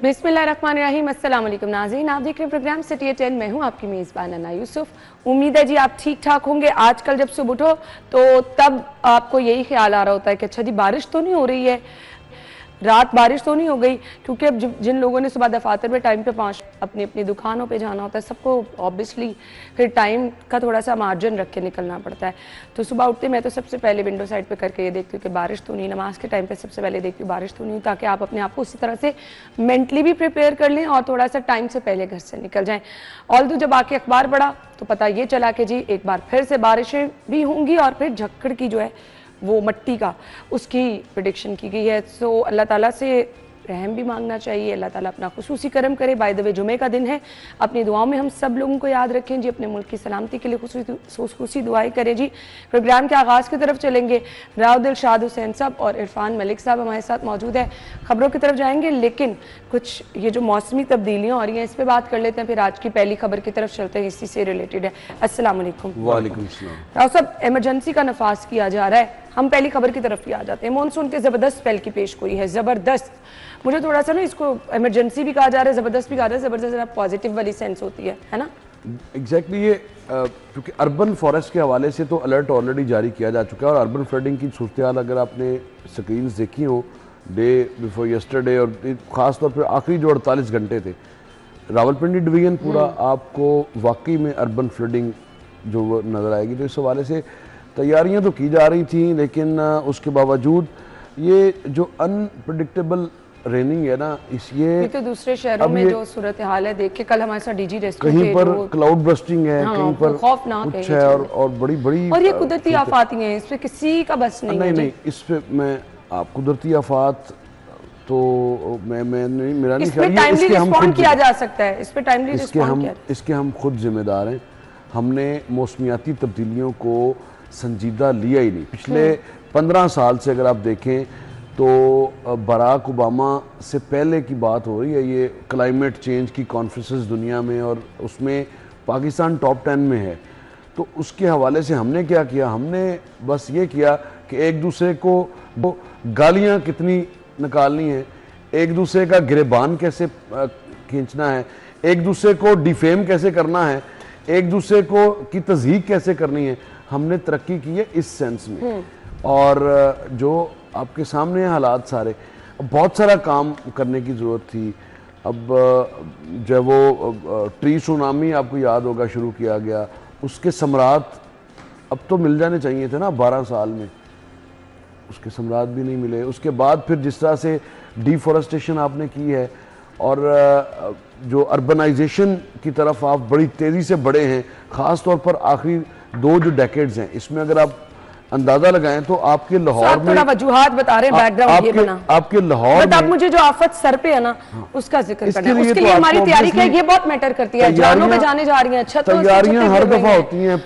बिस्मिल्लाहिर्रहमानिर्रहीम, अस्सलाम वालेकुम नाज़रीन, आप देख रहे हैं प्रोग्राम सिटी एट 10। मैं हूं आपकी मेज़बान अन्ना यूसुफ। उम्मीद है जी आप ठीक ठाक होंगे। आजकल जब सुबह उठो तो तब आपको यही ख्याल आ रहा होता है कि अच्छा जी बारिश तो नहीं हो रही है, रात बारिश तो नहीं हो गई, क्योंकि अब जिन लोगों ने सुबह दफातर में टाइम पे पहुँच अपनी अपनी दुकानों पे जाना होता है, सबको ऑब्वियसली फिर टाइम का थोड़ा सा मार्जिन रख के निकलना पड़ता है। तो सुबह उठते मैं तो सबसे पहले विंडो साइड पे करके ये देखती हूँ कि बारिश तो नहीं, नमाज के टाइम पे सबसे पहले देखती हूँ बारिश तो नहीं, ताकि आप अपने आप को उसी तरह से मेंटली भी प्रिपेयर कर लें और थोड़ा सा टाइम से पहले घर से निकल जाएँ। ऑल्दो जब आके अखबार पढ़ा तो पता ये चला कि जी एक बार फिर से बारिशें भी होंगी और फिर झक्कड़ की जो है वो मट्टी का उसकी प्रेडिक्शन की गई है। सो अल्लाह ताला से रहम भी मांगना चाहिए, अल्लाह ताला अपना खुसूसी करम करे। बाय द वे जुमे का दिन है, अपनी दुआओं में हम सब लोगों को याद रखें जी, अपने मुल्क की सलामती के लिए खुसूसी दुआएं करें जी। प्रोग्राम के आगाज़ की तरफ चलेंगे। राव दिलशाद हुसैन साहब और इरफान मलिक साहब हमारे साथ मौजूद है। खबरों की तरफ जाएंगे, लेकिन कुछ ये जो मौसमी तब्दीलियाँ हो रही हैं इस पर बात कर लेते हैं, फिर आज की पहली खबर की तरफ चलते हैं, इसी से रिलेटेड है। अस्सलाम वालेकुम। वालेकुम सलाम। राव साहब, एमरजेंसी का नफाज किया जा रहा है, हम पहली खबर की तरफ भी आ जाते हैं। मानसून के ज़बरदस्त स्पेल की पेश गोई है, ज़बरदस्त। मुझे थोड़ा सा ना इसको इमरजेंसी भी कहा जा रहा है, ज़बरदस्त भी कहा जा रहा है। ज़बरदस्त पॉजिटिव वाली सेंस होती है ना। एग्जैक्टली ये क्योंकि अर्बन फॉरेस्ट के हवाले से तो अलर्ट ऑलरेडी जारी किया जा चुका है और अर्बन फ्लडिंग की सूरत हाल अगर आपने स्क्रीन्स देखी हो डे बिफोर यस्टरडे और ख़ास तौर पर आखिरी जो 48 घंटे थे, रावलपिंडी डिवीज़न पूरा आपको वाकई में अर्बन फ्लडिंग जो वो नज़र आएगी। तो इस हवाले से तैयारियां तो की जा रही थी, लेकिन उसके बावजूद ये जो अनप्रडिक्टेबल रेनिंग है ना, ये तो दूसरे शहरों में जो सूरत हाल है देख के कल हमारे साथ डीजी रेस्क्यू कहीं पर क्लाउड बस्टिंग है, कहीं पर खौफनाक कुछ है और बड़ी बड़ी और ये कुदरती आफात हैं, इस पे किसी का बस नहीं है। नहीं, इस पे मैं आप कुदरती आफात तो मैं नहीं, मेरा नहीं ख्याल टाइमली रिस्पॉन्ड किया जा सकता है, इस पे टाइमली रिस्पॉन्ड इसके हम खुद जिम्मेदार हैं। हमने मौसमियाती तब्दीलियों को संजीदा लिया ही नहीं। पिछले 15 साल से अगर आप देखें तो बराक ओबामा से पहले की बात हो रही है, ये क्लाइमेट चेंज की कॉन्फ्रेंसेस दुनिया में और उसमें पाकिस्तान टॉप 10 में है। तो उसके हवाले से हमने क्या किया, हमने बस ये किया कि एक दूसरे को गालियां कितनी निकालनी है, एक दूसरे का गिरेबान कैसे खींचना है, एक दूसरे को डिफेम कैसे करना है, एक दूसरे को की तज़हीक कैसे करनी है, हमने तरक्की की है इस सेंस में। और जो आपके सामने हालात सारे, बहुत सारा काम करने की ज़रूरत थी। अब जब वो ट्री सुनामी आपको याद होगा शुरू किया गया, उसके समरात अब तो मिल जाने चाहिए थे ना 12 साल में, उसके समरात भी नहीं मिले। उसके बाद फिर जिस तरह से डिफॉरेस्टेशन आपने की है और जो अर्बनाइजेशन की तरफ आप बड़ी तेज़ी से बढ़े हैं, ख़ास तौर पर आखिरी 2 जो डेकेड्स हैं, इसमें अगर आप अंदाजा लगाएं तो आपके लाहौर में थोड़ा वजूहात बता रहे हैं, बैकग्राउंड ये बना आपके लाहौर में, मुझे जो आफत सर पे है ना उसका जिक्र करना है, उसके लिए हमारी तैयारी क्या है ये बहुत मैटर करती है। जानों पे जाने जा रही हैं, तैयारियां हर दफा होती हैं।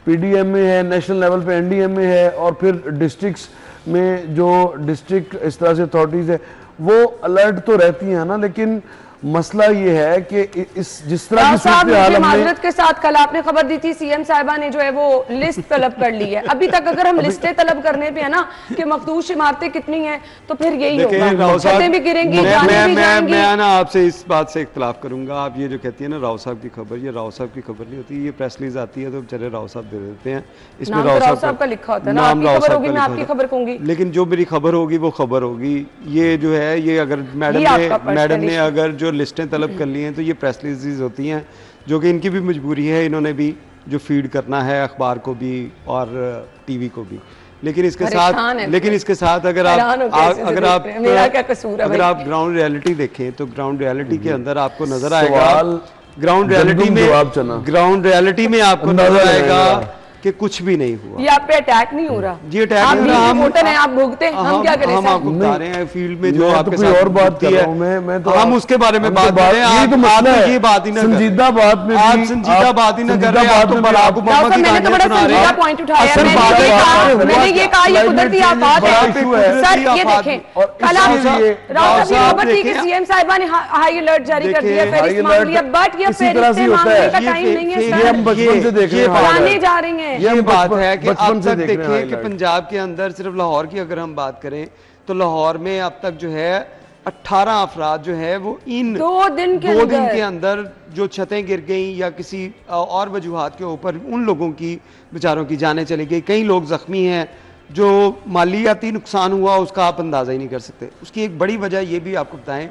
पीडीएमए है, नेशनल लेवल पे एनडीएमए है और फिर डिस्ट्रिक्ट्स में जो डिस्ट्रिक्ट इस तरह से अथॉरिटीज है वो अलर्ट तो रहती हैं ना, लेकिन मसला ये है कि इस जिस तरह की सूरत हाल माजरत के साथ कल आपने खबर दी थी सीएम साहिबा ने जो है वो लिस्ट तलब कर ली है। अभी तक अगर हम लिस्टें तलब करने पे है ना कि मखदूश इमारतें कितनी हैं तो फिर यही होगा, छतें भी गिरेंगी, जानें भी जाएंगी। मैं ना आपसे इस बात से इख्तिलाफ करूंगा। आप ये जो कहती है ना राव साहब की खबर, ये राव साहब की खबर नहीं होती, ये प्रेस रिलीज आती है तो बेचारे राव साहब दे देते हैं, इसमें राव साहब का लिखा होता है ना, आपकी खबर होगी मैं आपकी खबर कहूंगी, लेकिन जो मेरी खबर होगी वो खबर होगी। ये जो है ये अगर मैडम ने अगर जो लिस्टें तलब लिए हैं तो ये प्रेस रिलीज होती हैं, जो कि इनकी भी मजबूरी है, इन्होंने भी जो फीड करना है अखबार को भी और टीवी को भी। लेकिन इसके साथ अगर आप ग्राउंड रियलिटी देखें तो ग्राउंड रियलिटी के अंदर आपको नजर आएगा, ग्राउंड रियलिटी में आपको नजर आएगा कि कुछ भी नहीं हुआ। ये आप पे अटैक नहीं हो रहा, ये अटैक आप वोटर हैं, आप भुगते हैं, हम क्या करें? हम आपको बता रहे हैं फील्ड में जो आपके साथ और बात कर रहा हूं मैं तो हम उसके बारे में बात कर रहे हैं। ये तो मसला है, ये बात ही ना संजीदा बात में आप संजीदा बात ही ना कर रहे हैं। आप तो बराक ओबामा की मैंने तो बड़ा संजीदा पॉइंट उठाया, मैंने ये कहा ये कुदरती आफत है सर। ये देखें कल आप खबर थी कि सीएम साहिबा ने हाई अलर्ट जारी कर दिया, फेरिस्त मांग लिया, बट ये फेरिस्त मांगने का टाइम नहीं है सर, हम बचपन से देख रहे हैं, आने जा रही हैं। ये बात है कि अब तक देखिए कि पंजाब के अंदर सिर्फ लाहौर की अगर हम बात करें तो लाहौर में अब तक जो है 18 अफराद जो है वो इन 2 दिन के अंदर जो छतें गिर गई या किसी और वजूहात के ऊपर उन लोगों की बेचारों की जानें चली गई। कई लोग जख्मी हैं, जो मालियाती नुकसान हुआ उसका आप अंदाज़ा ही नहीं कर सकते। उसकी एक बड़ी वजह ये भी आपको बताएं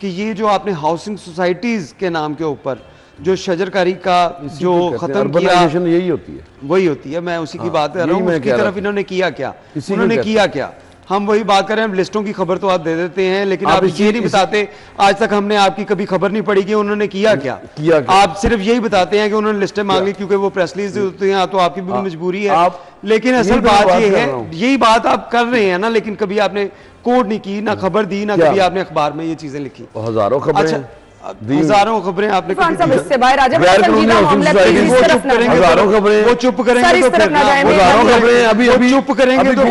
कि ये जो आपने हाउसिंग सोसाइटीज़ के नाम के ऊपर जो शजरकारी का जो खत्म किया, यही होती है, वही होती है। मैं उसी की बात कर रहा हूँ। उसकी तरफ इन्होंने किया क्या, उन्होंने किया क्या, हम वही बात कर रहे हैं। लिस्टों की खबर तो आप दे देते हैं, लेकिन आप ये नहीं बताते, आज तक हमने आपकी कभी खबर नहीं पड़ी कि उन्होंने किया क्या। आप सिर्फ यही बताते हैं कि उन्होंने लिस्टें मांगी क्योंकि वो प्रेस रिलीज होती हैं, तो आपकी भी मजबूरी है। लेकिन असल बात ये है, यही बात आप कर रहे हैं ना, लेकिन कभी आपने कोड नहीं की, ना खबर दी, ना कभी आपने अखबार में ये चीजें लिखी। हजारों खबरें, हजारों खबरें आपने हजारों खबरें, वो चुप करेंगे तो फिर हजारों खबरें, अभी अभी चुप करेंगे तो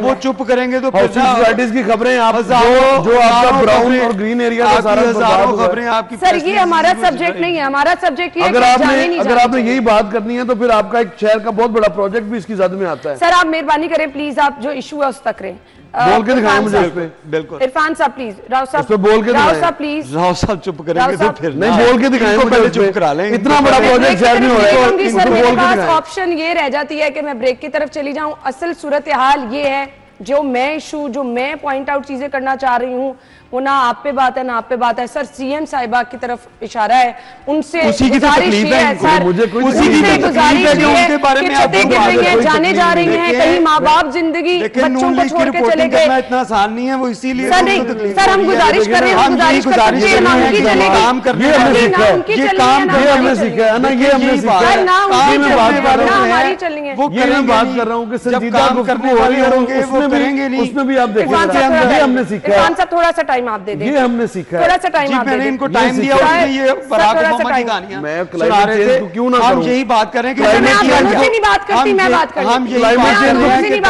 वो चुप करेंगे तो सोसाइटीज की खबरें आप जो आपका ब्राउन और ग्रीन एरिया का सारा हजारों खबरें आपकी। सर ये हमारा सब्जेक्ट नहीं है, हमारा सब्जेक्ट ये अगर आपने यही बात करनी है तो फिर आपका एक शहर का बहुत बड़ा प्रोजेक्ट भी इसकी जद में आता है। सर आप मेहरबानी करें प्लीज, आप जो इशू है उस तक रहे, बोल के दिखाएं मुझे इस पे। बिल्कुल इरफान साहब प्लीज, राव साहब इस पे बोल के राव साहब प्लीज, राव साहब चुप करेंगे तो फिर नहीं, बोल के दिखाएं मुझे, पहले चुप करा लें। इतना बड़ा प्रोजेक्ट शहर में हो रहा है, सर मेरे पास ऑप्शन ये रह जाती है कि मैं ब्रेक की तरफ चली जाऊं। असल सूरत हाल ये है, जो मैं इशू, जो मैं पॉइंट आउट चीजें करना चाह रही हूँ, वो ना आप पे बात है ना आप पे बात है। सर सीएम साहिबा की तरफ इशारा है, उनसे गुजारिश है सर, मुझे उनसे गुजारिश है कि छतें गिर रही हैं, जाने जा रही हैं, कहीं माँ बाप जिंदगी बच्चों को छोड़ के चले गए। इतना आसान नहीं है वो, इसीलिए सर नहीं सर, हम गुजारिश कर रहे हैं, हम गुजारिश कर रहे हैं, ना उनकी चलेगी, काम करने ना उनकी चलेगी, ये हमने सीखा है ना, ये हमने सीखा है ना उनकी चलेगी ना हमारी चलेंगे। ये मैं बात कर रहा हूँ कि संजीदा करने वाले होंगे वो करेंगे नहीं, उसमें भी आप देखिए ये हमने सीखा है। इरफान साहब थोड़ा सा टाइम आप दे दें, ये हमने सीखा है, थोड़ा सा टाइम आप दे दें। इनको टाइम दिया, ये बराक ओबामा की कहानियां मैं क्लाइमेट चेंज को क्यों ना करूं, हम यही बात कर रहे हैं कि मैं आप लोगों से नहीं बात करती, मैं बात करती हूं,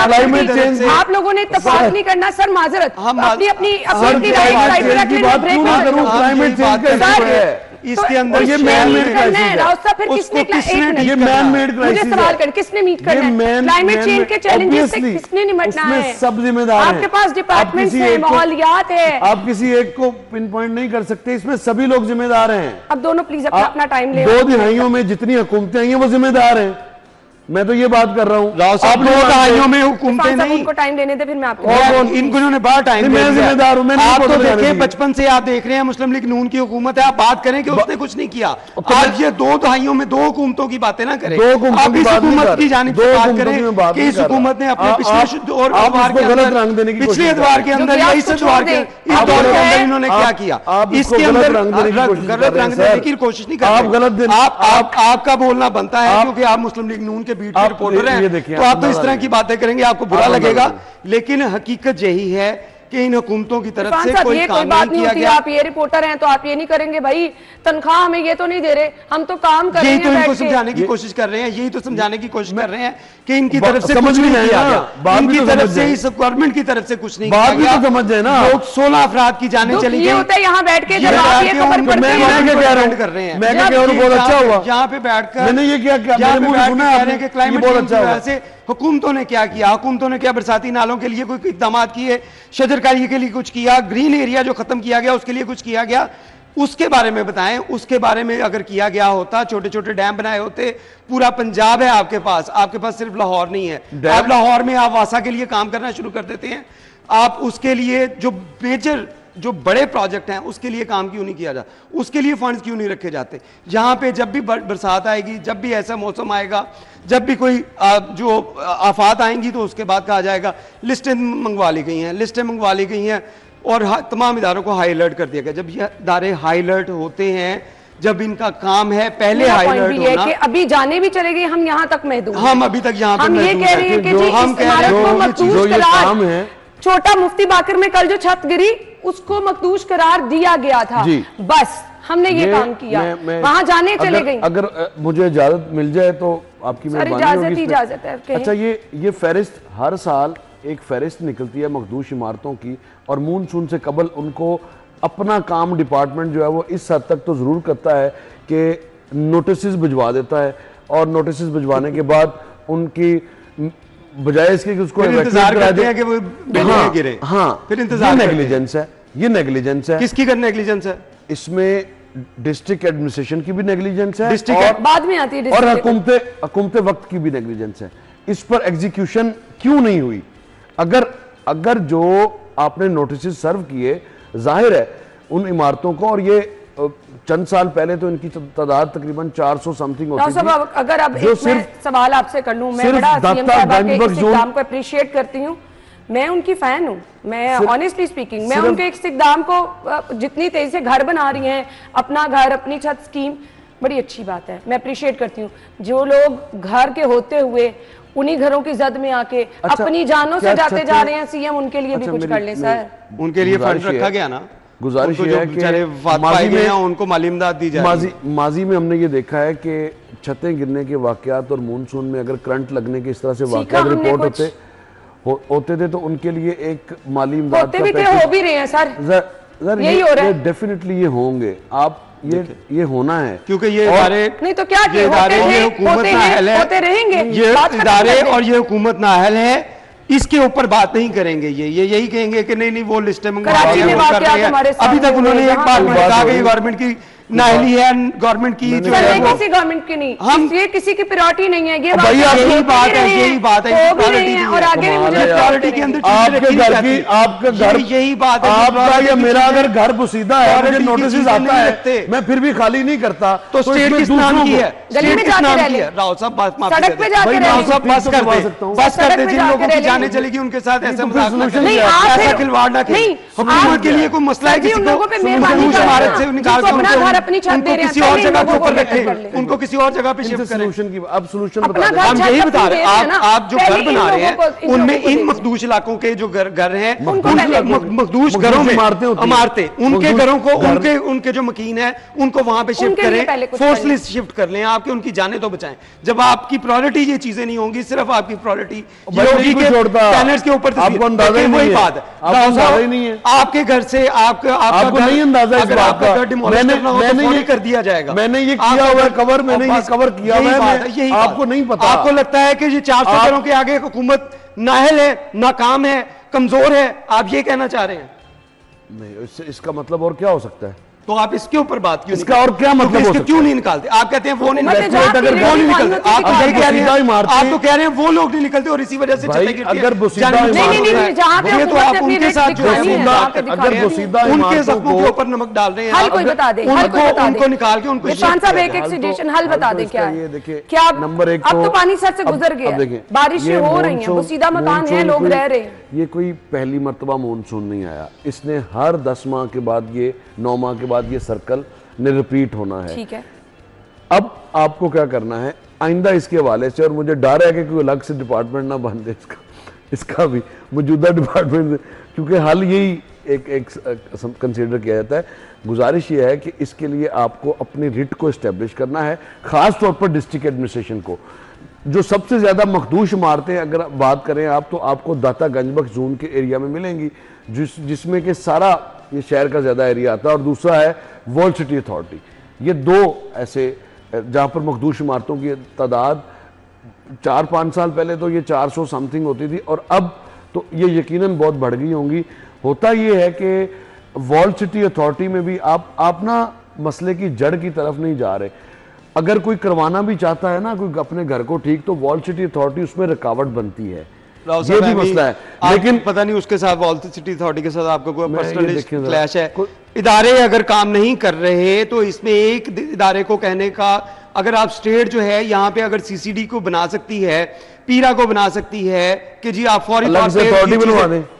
क्लाइमेट चेंज आप लोगों ने इत्तेफाक नहीं करना सर, माजरत, अपनी अपनी अपनी राइट की बात क्यों ना करूं। क्लाइमेट चेंज का इशू है, इसके अंदर ये मैन मेड क्राइसिस है। ये मैन मेड क्राइसिस है। सवाल कर किसने मीट करना है? क्लाइमेट चेंज के चैलेंजेस से किसने निपटना है? सब जिम्मेदार हैं। आपके पास डिपार्टमेंट्स हैं, माहौलियात है, आप किसी एक को पिन पॉइंट नहीं कर सकते, इसमें सभी लोग जिम्मेदार हैं। अब दोनों प्लीज अपना टाइम ले। 2 दिहाइयों में जितनी हुकूमतें आई हैं वो जिम्मेदार हैं, मैं तो ये बात कर रहा हूँ। आप 2 दहाइयों में हुकूमतें नहीं, उनको टाइम देने थे, फिर मैं आपको इनको इन्होंने बड़ा टाइम दिया। मैं जिम्मेदार हूं, मैंने आप तो देखें बचपन से आप देख रहे हैं मुस्लिम लीग नून की हुकूमत है, आप बात करें कि उसने कुछ नहीं किया। आज ये 2 दहाइयों में 2 हुकूमतों की बातें ना करें, आप इस हुकूमत की जानिब से बात करें कि इस हुकूमत ने अपने पिछले और गलत रंग देने की पिछले अदवार के अंदर या इस अदवार के इस दौर के अंदर इन्होंने क्या किया, इसके अंदर गलत रंग देने की कोशिश नहीं कर रहे। आपका बोलना बनता है क्योंकि आप मुस्लिम लीग नून के बीट के रिपोर्टर हैं, तो आप तो इस तरह की बातें करेंगे, आपको बुरा लगेगा, लेकिन हकीकत यही है कि इन हुकूमतों की तरफ से कोई काम नहीं किया गया। आप ये रिपोर्टर हैं तो आप ये नहीं करेंगे भाई, तनख्वाह हमें ये तो नहीं दे रहे, हम तो काम कर रहे हैं। यही तो इनको समझाने की कोशिश कर रहे हैं, यही तो समझाने की कोशिश कर रहे हैं कि इनकी तरफ से कुछ नहीं किया गया, इनकी तरफ से, इस गवर्नमेंट की तरफ से कुछ नहीं किया गया। समझ जाए ना, लोग 16 अफराद की जाने चली गई। ये होता है यहाँ बैठ के जब आप ये खबर पढ़ते हैं, मैं क्या कह रहा हूँ कर रहे हैं, मैं क्या कह रहा हूँ बहुत अच्छा हुआ यहाँ पे बैठकर मैंने ये क्या क्लाइमेट चेंज की वजह से हुकूमतों ने क्या किया, हुकूमतों ने क्या बरसाती नालों के लिए कोई इकदाम किए, शजरकारी के लिए कुछ किया, ग्रीन एरिया जो खत्म किया गया उसके लिए कुछ किया गया, उसके बारे में बताएं। उसके बारे में अगर किया गया होता, छोटे छोटे डैम बनाए होते, पूरा पंजाब है आपके पास सिर्फ लाहौर नहीं है। आप लाहौर में आप वासा के लिए काम करना शुरू कर देते हैं, आप उसके लिए जो मेजर जो बड़े प्रोजेक्ट हैं उसके लिए काम क्यों नहीं किया जाता, उसके लिए फंड्स क्यों नहीं रखे जाते। यहाँ पे जब भी बरसात आएगी, जब भी ऐसा मौसम आएगा, जब भी कोई जो आफात आएंगी तो उसके बाद कहा जाएगा लिस्टें मंगवा ली गई हैं, लिस्टें मंगवा ली गई हैं और तमाम इदारों को हाई अलर्ट कर दिया गया। जब ये इदारे हाई अलर्ट होते हैं, जब इनका काम है पहले हाई अलर्ट होना, कि अभी जाने भी चले गए, हम यहाँ तक महदूद, हम अभी तक यहाँ पे हम ये कह रहे हैं कि जी हम कह रहे हैं छोटा मुफ्ती बाकर में कल जो छत गिरी उसको मकदूश करार दिया गया था, बस हमने ये काम किया, वहां जाने चले गई। अगर मुझे इजाजत मिल जाए तो आपकी इजाजत है। अच्छा, ये फहरिस्त हर साल एक फहरिस्त निकलती है मखदूश इमारतों की, और मूनसून से कबल उनको अपना काम डिपार्टमेंट जो है वो इस हद तक तो जरूर करता है कि नोटिस भिजवा देता है, और नोटिस भिजवाने के बाद उनकी बजाय इसके कि उसको इंतजार करते हैं कि वो गिरे। हाँ, फिर इंतजार नेग्लिजेंस है, ये नेग्लिजेंस है। किसकी नेग्लिजेंस है? इसमें डिस्ट्रिक्ट एडमिनिस्ट्रेशन की भी नेग्लिजेंस है, डिस्ट्रिक्ट बाद में आती है, और हुकूमत वक्त की भी नेग्लिजेंस है। इस पर एग्जीक्यूशन क्यों नहीं हुई? अगर जो आपने नोटिस सर्व किए, जाहिर है उन इमारतों को, और ये चंद साल पहले तो इनकी तादाद तकरीबन 400 समथिंग होती थी। अगर अब मैं सवाल आपसे कर लूं, मैं बड़ा सीएम साहब के इस इक़दाम को अप्रिशिएट करती हूं, मैं उनकी फैन हूं, मैं ऑनेस्टली स्पीकिंग, मैं उनके इस इक़दाम को, जितनी तेजी से घर बना रही हैं, अपना घर अपनी छत स्कीम, बड़ी अच्छी बात है, मैं अप्रिशिएट करती हूँ। जो लोग घर के होते हुए उन्हीं घरों की जद में आके अपनी जानों से जाते जा रहे हैं, सीएम उनके लिए भी कुछ कर ले सर। उनके लिए फंड रखा गया ना, गुजारिश है कि माजी में उनको माली इमदाद दी जाए। माजी में हमने ये देखा है कि छतें गिरने के वाकयात और मानसून में अगर करंट लगने के इस तरह से वाकयात रिपोर्ट होते थे तो उनके लिए एक माली इमदाद हो भी रहे हैं सर, यही हो रहा है। डेफिनेटली ये होंगे, आप ये होना है, क्योंकि ये इदारे नहीं तो क्या ये इदारे, ये हुकूमत नाअहल है, होते रहेंगे ये इदारे और ये हुकूमत नाअहल है, इसके ऊपर बात नहीं करेंगे। ये यही कहेंगे कि नहीं वो लिस्टें मंगवा रहे हैं। अभी तक उन्होंने एक बात कहा कि गवर्नमेंट की नाअहली है, गवर्नमेंट की जो है वो किसी गवर्नमेंट की नहीं, हम ये किसी की प्रायोरिटी नहीं है। ये यही बात है प्रायोरिटी, और आगे भी मुझे प्रायोरिटी के अंदर आपके घर, यही बात है। आपका या मेरा अगर घर बुसीदा है, मुझे नोटिस आता है, मैं फिर भी खाली नहीं करता, तो स्टेट किस नाम की है? गली में जाके रह ले, राव साहब सड़क पे जाके राव साहब बस कर दे, जिन लोगों की जाने चलेगी उनके साथ ऐसा ऐसा खिलवाड़ ना करें। हुकूमत के लिए कोई मसला है, किसी को इमारत से निकाल के अपनी छत दे रहे हैं, किसी और जगह के ऊपर रखें, उनको किसी और जगह पे शिफ्ट करें। अब सोल्यूशन बता रहे हैं, हम यही बता रहे हैं। आप जो घर बना रहे हैं उनमें इन मखदूश इलाकों के जो घर हैं, मखदूश घरों में इमारतें, उनके घरों को उनके जो मकीन है उनको वहां पे शिफ्ट करें, फोर्सली शिफ्ट कर लें, आपके उनकी जाने तो बचाएं। जब आपकी प्रायोरिटी ये चीजें नहीं होंगी, सिर्फ आपकी प्रायोरिटी योगी के पैनल्स के ऊपर, आपको अंदाजा वही बात है, आपके घर से आपका नहीं अंदाजा इस बात का, मैंने कर दिया जाएगा, मैंने ये किया हुआ है कवर, मैंने ये कवर किया हुआ है, आपको नहीं पता। आपको लगता है कि ये 400 घरों के आगे हुकूमत नाअहल है, नाकाम है, कमजोर है, आप ये कहना चाह रहे हैं? नहीं, इसका मतलब और क्या हो सकता है? तो आप इसके ऊपर बात क्यों, इसका और क्या मतलब हो सकता है? क्यों नहीं निकालते? आप कहते हैं वो नहीं निकलते, अगर वो नहीं निकलते, आप तो कह रहे हैं, आप तो कह रहे हैं वो लोग नहीं निकलते और इसी वजह से अगर अगर उनके जख्मों के ऊपर नमक डाल रहे हैं, उनको निकाल के उनको हल बता दें। क्या क्या नंबर एक, अब तो पानी सर से गुजर गया, बारिशें हो रही हैं, सीधा मकान है, लोग रह रहे हैं। ये कोई पहली मर्तबा मानसून नहीं आया, इसने हर 10 माह के बाद, ये 9 माह के बाद ये सर्कल ने रिपीट होना है। ठीक है, अब आपको क्या करना है आइंदा इसके हवाले से, और मुझे डर है कि कोई अलग से डिपार्टमेंट ना बन जाए इसका भी मौजूदा डिपार्टमेंट, क्योंकि हल यही एक कंसीडर किया जाता है। गुजारिश ये है कि इसके लिए आपको अपनी रिट को इस्टेब्लिश करना है, खास तौर पर डिस्ट्रिक्ट एडमिनिस्ट्रेशन को। जो सबसे ज्यादा मखदूश इमारतें अगर बात करें आप, तो आपको दाता गंजबख्श जोन के एरिया में मिलेंगी, जिसमें कि सारा ये शहर का ज्यादा एरिया आता है, और दूसरा है वर्ल्ड सिटी अथॉरिटी। ये दो ऐसे जहां पर मखदूश इमारतों की तादाद 4-5 साल पहले तो ये 400 समथिंग होती थी, और अब तो ये यकीनन बहुत बढ़ गई होंगी। होता ये है कि वर्ल्ड सिटी अथॉरिटी में भी आप ना मसले की जड़ की तरफ नहीं जा रहे। अगर कोई करवाना भी चाहता है ना कोई अपने घर को ठीक, तो वर्ल्ड सिटी अथॉरिटी उसमें रुकावट बनती है, ये भी मसला है। लेकिन पता नहीं उसके साथ वर्ल्ड सिटी अथॉरिटी के साथ आपको कोई पर्सनल क्लैश है। इदारे अगर काम नहीं कर रहे तो इसमें एक इदारे को कहने का, अगर आप स्टेट जो है यहाँ पे अगर सीसीडी को बना सकती है, पीरा को बना सकती है कि जी आप फौरी तौर पे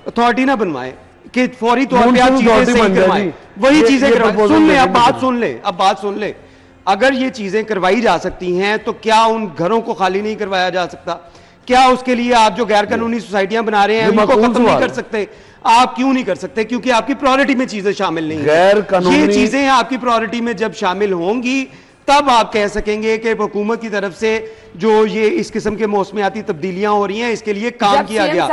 अथॉरिटी ना बनवाएं, कि फौरी तौर पे आप चीजें सही करवाएं, वही चीजें करवाएं। सुन ले, अब बात सुन ले, अगर ये चीजें करवाई जा सकती हैं तो क्या उन घरों को खाली नहीं करवाया जा सकता? क्या उसके लिए आप जो गैर कानूनी सोसाइटियां बना रहे हैं उनको खत्म नहीं कर सकते? आप क्यों नहीं कर सकते? क्योंकि आपकी प्रायोरिटी में चीजें शामिल नहीं है। गैर कानूनी ये चीजें आपकी प्रायोरिटी में जब शामिल होंगी तब आप कह सकेंगे कि हुकूमत की तरफ से जो ये इस किस्म के मौसमियाती तब्दीलियां हो रही हैं, इसके लिए काम किया गया।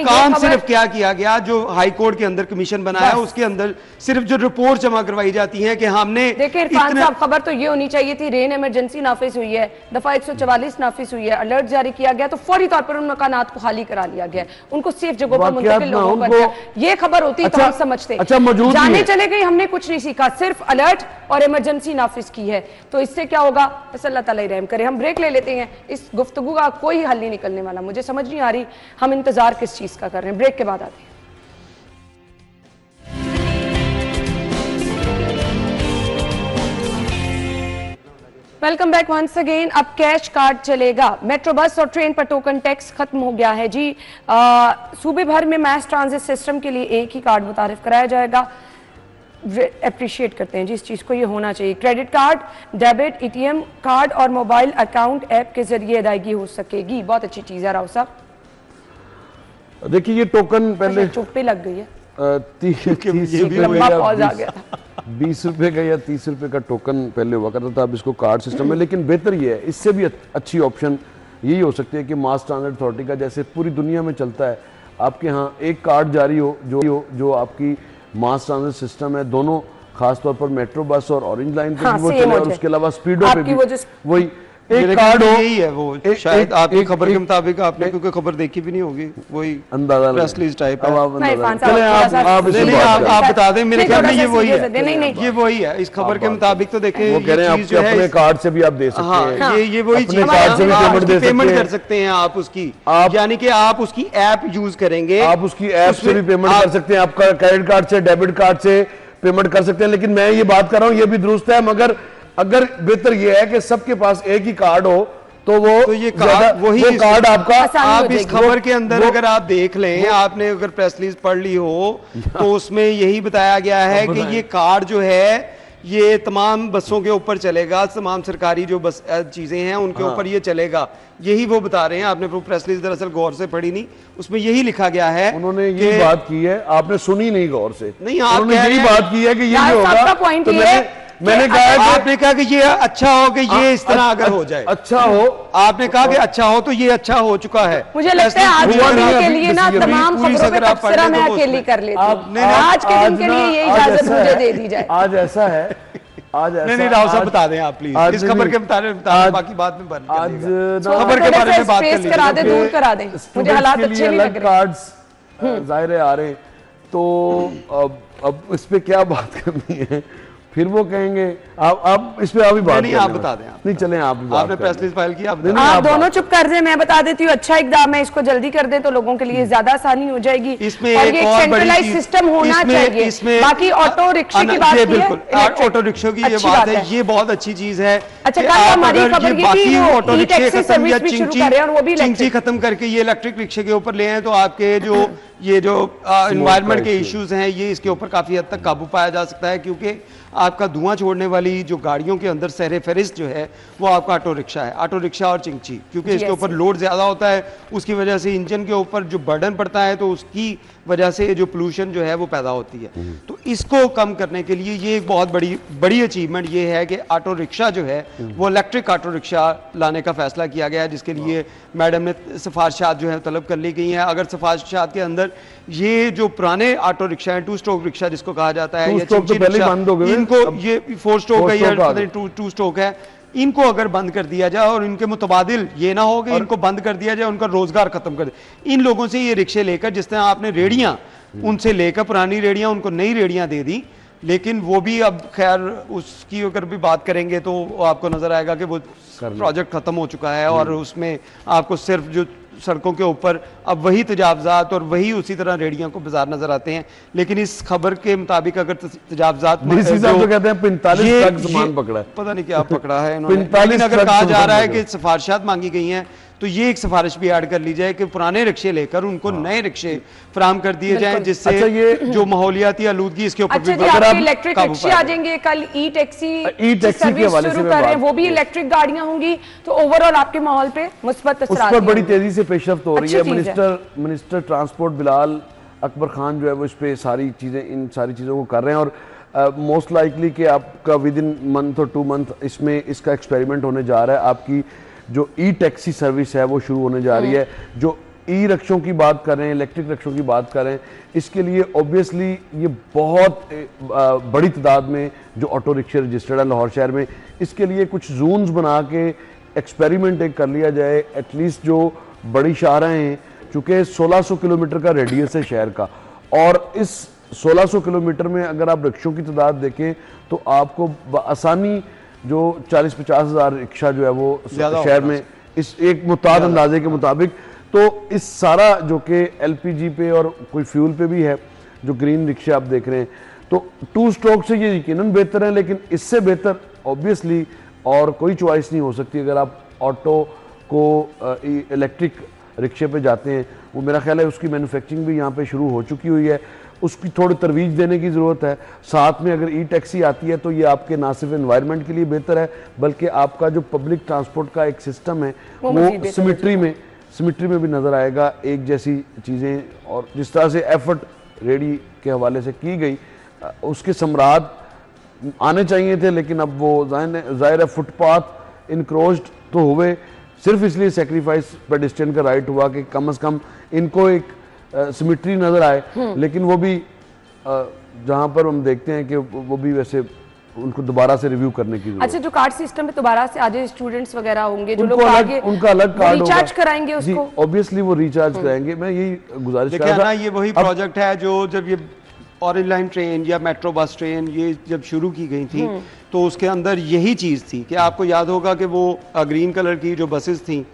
काम सिर्फ क्या किया गया, जो हाई कोर्ट के अंदर कमीशन बनाया उसके अंदर सिर्फ जो रिपोर्ट जमा करवाई जाती है कि हमने। देखिए इरफान साहब, खबर तो ये होनी चाहिए थी रेन इमरजेंसी नाफिज हुई है, दफा 144 नाफिज हुई है, अलर्ट जारी किया गया तो फौरी तौर पर उन मकानात को खाली करा लिया गया, उनको सेफ जगहों पर मुंतकिल लोगों पर। ये खबर होती तो हम समझते। जाने चले गई, हमने कुछ नहीं सीखा, सिर्फ अलर्ट और इमरजेंसी नाफिज की है। तो इससे क्या होगा, बस अल्लाह ताला ही रहम करे। हम ब्रेक ले लेते हैं, इस गुफ्तगू का कोई हल नहीं निकलने वाला, मुझे समझ नहीं आ रही हम इंतजार किस चीज का कर रहे हैं। ब्रेक के बाद आते हैं। Welcome back once again. अब कैश कार्ड चलेगा, मेट्रो बस और ट्रेन पर टोकन टैक्स खत्म हो गया है जी। सूबे भर में मैस ट्रांजिट सिस्टम के लिए एक ही कार्ड मुतारिफ कराया जाएगा। अप्रिशिएट करते हैं जी इस चीज़ को, ये होना चाहिए। Credit card, debit, ATM card और मोबाइल अकाउंट ऐप के जरिए अदायगी हो सकेगी। बहुत अच्छी चीज़ है राव साहब। देखिए ये टोकन पहले चुप्पी लग गई है, 20 रुपए का या 30 रुपए का टोकन पहले हुआ करता था, अब इसको कार्ड सिस्टम में। लेकिन बेहतर ये है, इससे भी अच्छी ऑप्शन यही हो सकती है कि मास ट्रांजिट अथॉरिटी का जैसे पूरी दुनिया में चलता है, आपके यहाँ एक कार्ड जारी हो जो आपकी मास ट्रांजिट सिस्टम है, दोनों खासतौर पर मेट्रो बस और ऑरेंज लाइन पे वो चले, और उसके अलावा स्पीडो पे भी वही एक कार्ड हो। यही है वो, शायद आपकी खबर के मुताबिक, आपने क्योंकि खबर देखी भी नहीं होगी, वही अंदाजा प्रेस रिलीज टाइप है। चले आप बता दें, मेरे ख्याल में ये वही है, ये वही है इस खबर के मुताबिक। तो देखें वो कह रहे हैं आपके अपने कार्ड से भी आप दे सकते हैं, ये वही चीज है, पेमेंट कर सकते हैं आप उसकी, यानी कि आप उसकी ऐप यूज करेंगे, आप उसकी ऐप से भी पेमेंट कर सकते हैं, आपका क्रेडिट कार्ड से, डेबिट कार्ड से पेमेंट कर सकते हैं। लेकिन मैं ये बात कर रहा हूँ, ये भी दुरुस्त है, मगर अगर बेहतर ये है कि सबके पास एक ही कार्ड हो तो ये कार्ड वही कार्ड आपका। आप इस खबर के अंदर अगर आप देख लें, आपने अगर प्रेस रिलीज पढ़ ली हो तो उसमें यही बताया गया है कि ये कार्ड जो है ये तमाम बसों के ऊपर चलेगा, तमाम सरकारी जो बस चीजें हैं उनके ऊपर ये चलेगा, यही वो बता रहे हैं। आपने प्रेस रिलीज दरअसल गौर से पढ़ी नहीं, उसमें यही लिखा गया है। उन्होंने ये बात की है, आपने सुनी नहीं गौर से। नहीं, आपने यही बात की है कि ये होगा। मैंने कहा कि आपने कहा कि ये अच्छा हो कि ये इस तरह अगर हो जाए, अच्छा हो, आपने कहा कि अच्छा हो तो ये अच्छा हो चुका है। मुझे लगता है आज के लिए ना तमाम खबरों पे तबसरा मैं अकेली कर लेती हूं। आज के दिन के लिए ये इजाजत मुझे दे दी जाए। आज ऐसा है, आज नहीं राव साहब बता दें आप प्लीज इस खबर के मुताबिक, बाकी बात में बंद आज खबर के बारे में बात करा दें, दूर करा दें, मुझे हालात अच्छे नहीं लग रहे। कार्ड्स जाहिर आ रहे, तो अब इस पे क्या बात करनी है, फिर वो कहेंगे आप इस पे अभी बात नहीं, आप बता दें। नहीं चलें, आपने प्रेस रिलीज फाइल की, आप दोनों चुप कर दें, मैं बता देती हूँ। अच्छा इकदाम है, इसको जल्दी कर दें तो लोगों के लिए ज्यादा आसानी हो जाएगी। इसमें एक सेंट्रलाइज सिस्टम होना चाहिए। बाकी ऑटो रिक्शा की बात है, ऑटो रिक्शा की ये बात है, ये बहुत अच्छी चीज है। अच्छा, हमारी खबर ये थी ऑटो रिक्शे सर्विस भी शुरू करें और वो भी चिंची खत्म करके ये इलेक्ट्रिक रिक्शे के ऊपर ले आए, तो आपके जो ये जो एनवायरनमेंट के इश्यूज हैं ये इसके ऊपर काफी हद तक काबू पाया जा सकता है, क्योंकि आपका धुआं छोड़ने वाली जो गाड़ियों के अंदर सहरे फहरिस्त जो है वो आपका ऑटो रिक्शा है, ऑटो रिक्शा और चिंची, क्योंकि इसके ऊपर लोड ज़्यादा होता है, उसकी वजह से इंजन के ऊपर जो बर्डन पड़ता है तो उसकी वजह से जो पोल्यूशन जो है वो पैदा होती है। तो इसको कम करने के लिए ये एक बहुत बड़ी अचीवमेंट ये है कि ऑटो रिक्शा जो है वो इलेक्ट्रिक ऑटो रिक्शा लाने का फैसला किया गया है, जिसके लिए मैडम ने सिफारिशात जो है तलब कर ली गई हैं। अगर सिफारिशात के अंदर ये जो पुराने ऑटो रिक्शा है, 2 स्ट्रोक रिक्शा जिसको कहा जाता है, या चिंची रिक्शा, इनको ये 4 स्ट्रोक है या 2 स्ट्रोक है, इनको अगर बंद कर दिया जाए और इनके मुतबादिल ये ना हो कि इनको बंद कर दिया जाए, उनका रोजगार खत्म कर दे। इन लोगों से ये रिक्शे लेकर, जिस तरह आपने रेडियां उनसे लेकर पुरानी रेडियां उनको नई रेडियां दे दी, लेकिन वो भी अब खैर उसकी अगर भी बात करेंगे तो आपको नजर आएगा कि वो प्रोजेक्ट खत्म हो चुका है और उसमें आपको सिर्फ जो सड़कों के ऊपर अब वही तजावजात और वही उसी तरह रेडियों को बाजार नजर आते हैं। लेकिन इस खबर के मुताबिक अगर तजावजात तो कहते हैं 45 ट्रक सामान पकड़ा है, पता नहीं क्या पकड़ा है इन्होंने, लेकिन अगर कहा जा रहा है कि सिफारिशात मांगी गई हैं तो ये एक सिफारिश भी ऐड कर ली जाए कि पुराने रिक्शे लेकर उनको नए रिक्शे फराहम कर दिए जाएं, जिससे अच्छा ये जो माहौलियाती आलूदगी इसके ऊपर भी इलेक्ट्रिक रिक्शे आ जाएंगे, कल ई टैक्सी के हवाले से शुरू कर रहे हैं, वो भी इलेक्ट्रिक गाड़ियां होंगी, तो ओवरऑल आपके माहौल पे मुस्बत असर पर बड़ी तेजी से पेशरफ्त हो रही है। मिनिस्टर ट्रांसपोर्ट बिलाल अकबर खान जो है वो इस पे इन सारी चीजों को कर रहे हैं। और मोस्ट लाइकली कि आपका विद इन मंथ और 2 मंथ इसमें इसका एक्सपेरिमेंट होने जा रहा है। आपकी जो ई टैक्सी सर्विस है वो शुरू होने जा रही है। जो ई रिक्शों की बात कर रहे हैं, इलेक्ट्रिक रिक्शों की बात कर रहे हैं, इसके लिए ऑब्वियसली ये बहुत बड़ी तादाद में जो ऑटो रिक्शे रजिस्टर्ड है लाहौर शहर में, इसके लिए कुछ जोन्स बना के एक्सपेरिमेंट एक कर लिया जाए। एटलीस्ट जो बड़ी शाहराएँ हैं, चूँकि 1600 किलोमीटर का रेडियस है शहर का, और इस 1600 किलोमीटर में अगर आप रिक्शों की तादाद देखें तो आपको आसानी जो 40-50 हज़ार रिक्शा जो है वो शहर में इस एक मुताद अंदाजे के मुताबिक, तो इस सारा जो कि LPG पे और कोई फ्यूल पे भी है, जो ग्रीन रिक्शे आप देख रहे हैं, तो 2 स्ट्रोक से ये यकीनन बेहतर है। लेकिन इससे बेहतर ऑब्वियसली और कोई चॉइस नहीं हो सकती अगर आप ऑटो को इलेक्ट्रिक रिक्शे पे जाते हैं। वो मेरा ख्याल है उसकी मैन्युफैक्चरिंग भी यहाँ पे शुरू हो चुकी हुई है, उसकी थोड़ी तरवीज देने की ज़रूरत है। साथ में अगर ई टैक्सी आती है तो ये आपके ना सिर्फ एनवायरनमेंट के लिए बेहतर है, बल्कि आपका जो पब्लिक ट्रांसपोर्ट का एक सिस्टम है वो सिमेट्री में भी नज़र आएगा। एक जैसी चीज़ें और जिस तरह से एफर्ट रेडी के हवाले से की गई, उसके समराद आने चाहिए थे, लेकिन अब वो ज़ाहिर है फुटपाथ इनक्रोच्ड तो हुए, सिर्फ इसलिए सेक्रीफाइस पेडेस्ट्रियन का राइट हुआ कि कम से कम इनको एक सिमेट्री नज़र आए। लेकिन वो भी जहाँ पर हम देखते हैं कि वो भी वैसे उनको दोबारा से रिव्यू करने की जरूरत। अच्छा, जो कार्ड सिस्टम में दोबारा से आज स्टूडेंट्स वगैरह होंगे जो लोग आगे उनका अलग कार्ड रिचार्ज कराएंगे उसको, ऑब्वियसली वो रिचार्ज कराएंगे। मैं यही गुजारिश कर रहा था, ये वही प्रोजेक्ट है जो जब ये ऑरेंज लाइन ट्रेन या मेट्रो बस ट्रेन ये जब शुरू की गई थी तो उसके अंदर यही चीज़ थी कि आपको याद होगा कि वो ग्रीन कलर की जो बसेस थी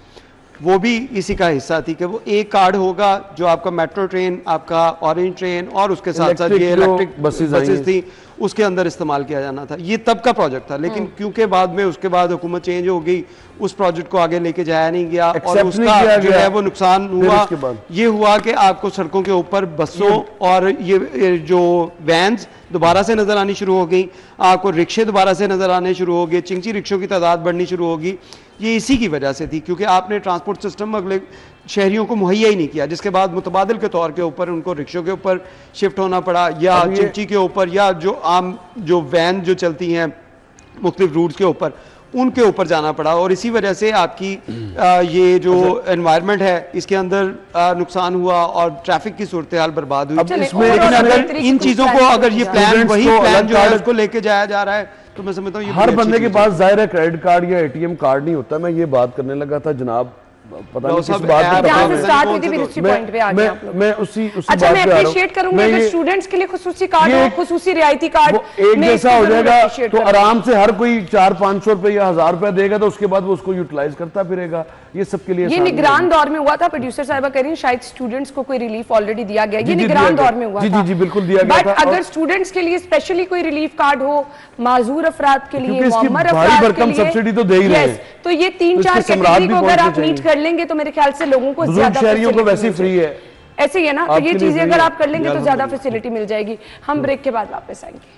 वो भी इसी का हिस्सा थी कि वो एक कार्ड होगा जो आपका मेट्रो ट्रेन, आपका ऑरेंज ट्रेन और उसके साथ साथ ये इलेक्ट्रिक बसेस थी उसके अंदर इस्तेमाल किया जाना था। ये तब का प्रोजेक्ट था, लेकिन क्योंकि बाद में उसके बाद हुकूमत चेंज हो गई, उस प्रोजेक्ट को आगे लेके जाया नहीं गया और उसका जो है वो नुकसान हुआ। ये हुआ कि आपको सड़कों के ऊपर बसों और ये जो वैन्स दोबारा से नजर आनी शुरू हो गई, आपको रिक्शे दोबारा से नजर आने शुरू हो गए, चिंची रिक्शों की तादाद बढ़नी शुरू होगी। ये इसी की वजह से थी क्योंकि आपने ट्रांसपोर्ट सिस्टम अगले शहरियों को मुहैया ही नहीं किया, जिसके बाद मुतबादिल के तौर के ऊपर उनको रिक्शों के ऊपर शिफ्ट होना पड़ा या चिंची के ऊपर या जो आम जो वैन जो चलती हैं मुख्तलिफ रूट्स के ऊपर उनके ऊपर जाना पड़ा। और इसी वजह से आपकी ये जो एनवायरनमेंट है इसके अंदर नुकसान हुआ और ट्रैफिक की सूरत हाल बर्बाद हुई। लेकिन अगर इन चीज़ों को अगर ये प्लान वही प्लान जो है उसको लेके जाया जा रहा है तो मैं समझता हूँ हर बंदे के पास ज़ाहिर है क्रेडिट कार्ड या ATM कार्ड नहीं होता। मैं ये बात करने लगा था जनाब, पता नहीं किस बात पे स्टार्ट हुई थी फिर उसी पॉइंट पे आ गए आप लोग। मैं उसी अच्छा, मैं अप्रिशिएट करूंगा अगर स्टूडेंट्स के लिए खुसूसी कार्ड हो, खुसूसी रियायती कार्ड एक जैसा हो जाएगा तो आराम से हर कोई 400-500 रुपए या 1000 रुपए देगा तो उसके बाद वो उसको यूटिलाइज करता फिरेगा। ये सबके लिए ये निगरान दौर में हुआ था। प्रोड्यूसर साहिबा कह रही हैं शायद स्टूडेंट्स को कोई रिलीफ ऑलरेडी दिया गया, ये निगरान दौर में हुआ था। जी बिल्कुल दिया गया था। बट अगर स्टूडेंट्स के लिए स्पेशली कोई रिलीफ कार्ड हो, माजूर अफराद के लिए, मुअम्मर अफराद के लिए, सब्सिडी तो दे ही रहे हैं, तो ये 3-4 कैटेगरी को अगर आप मीट कर लेंगे तो मेरे ख्याल से लोगों को ज्यादा शहरियों को वैसे फ्री है, ऐसे ही है ना। तो ये चीजें अगर आप कर लेंगे तो ज्यादा फैसिलिटी मिल जाएगी। हम ब्रेक के बाद वापस आएंगे।